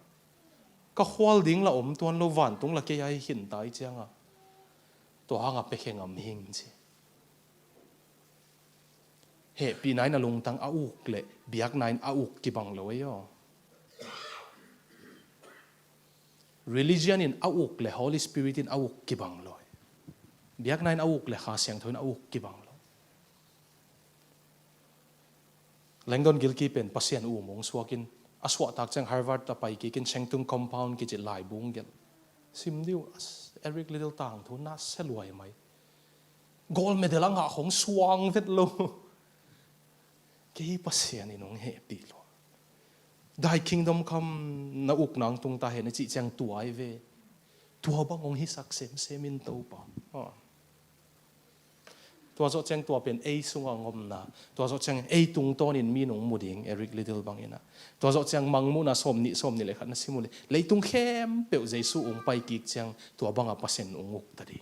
ka khwal ding la om tuan lo van tung la ke ai hin tai chianga to hanga pe khengam hing chi he pi nai na lung tang a uk le biak nai a uk ki bang lo yo religion in a uk le holy spirit in a uk ki bang lo biak nai a uk le kha siang thoin a uk ki bang lo Langdon Gilkey pen pasien mong suakin aswa tak chang Harvard ta pai ki kin chengtung compound ki chi lai bung gel sim diu Eric Liddell tang thu na seluai mai gold medal nga khong suang vet lo ke pasien inong happy lo dai kingdom come na uk nang tung ta he na chi chang tuai ve tua bang ong hi sak sem in to pa tua zo chang tua pen ei sunga ngom na tua zo chang ei tung ton in mi nong muding Eric Liddell bang ina tua zo chang mangmu na som ni le khat na simule leitung khem pe jesu ong pai ki chang tua banga pasen ong uk ta di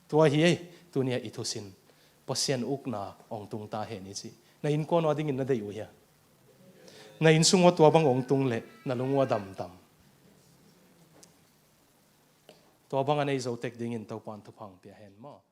tua hi tu nia ithusin pasien uk na ong tung ta he ni chi na in ko no ding in na dei u ya na in sungo tua bang ong tung le na lungwa dam tua banga nei zo tek ding in to pan tu phang pia hen mo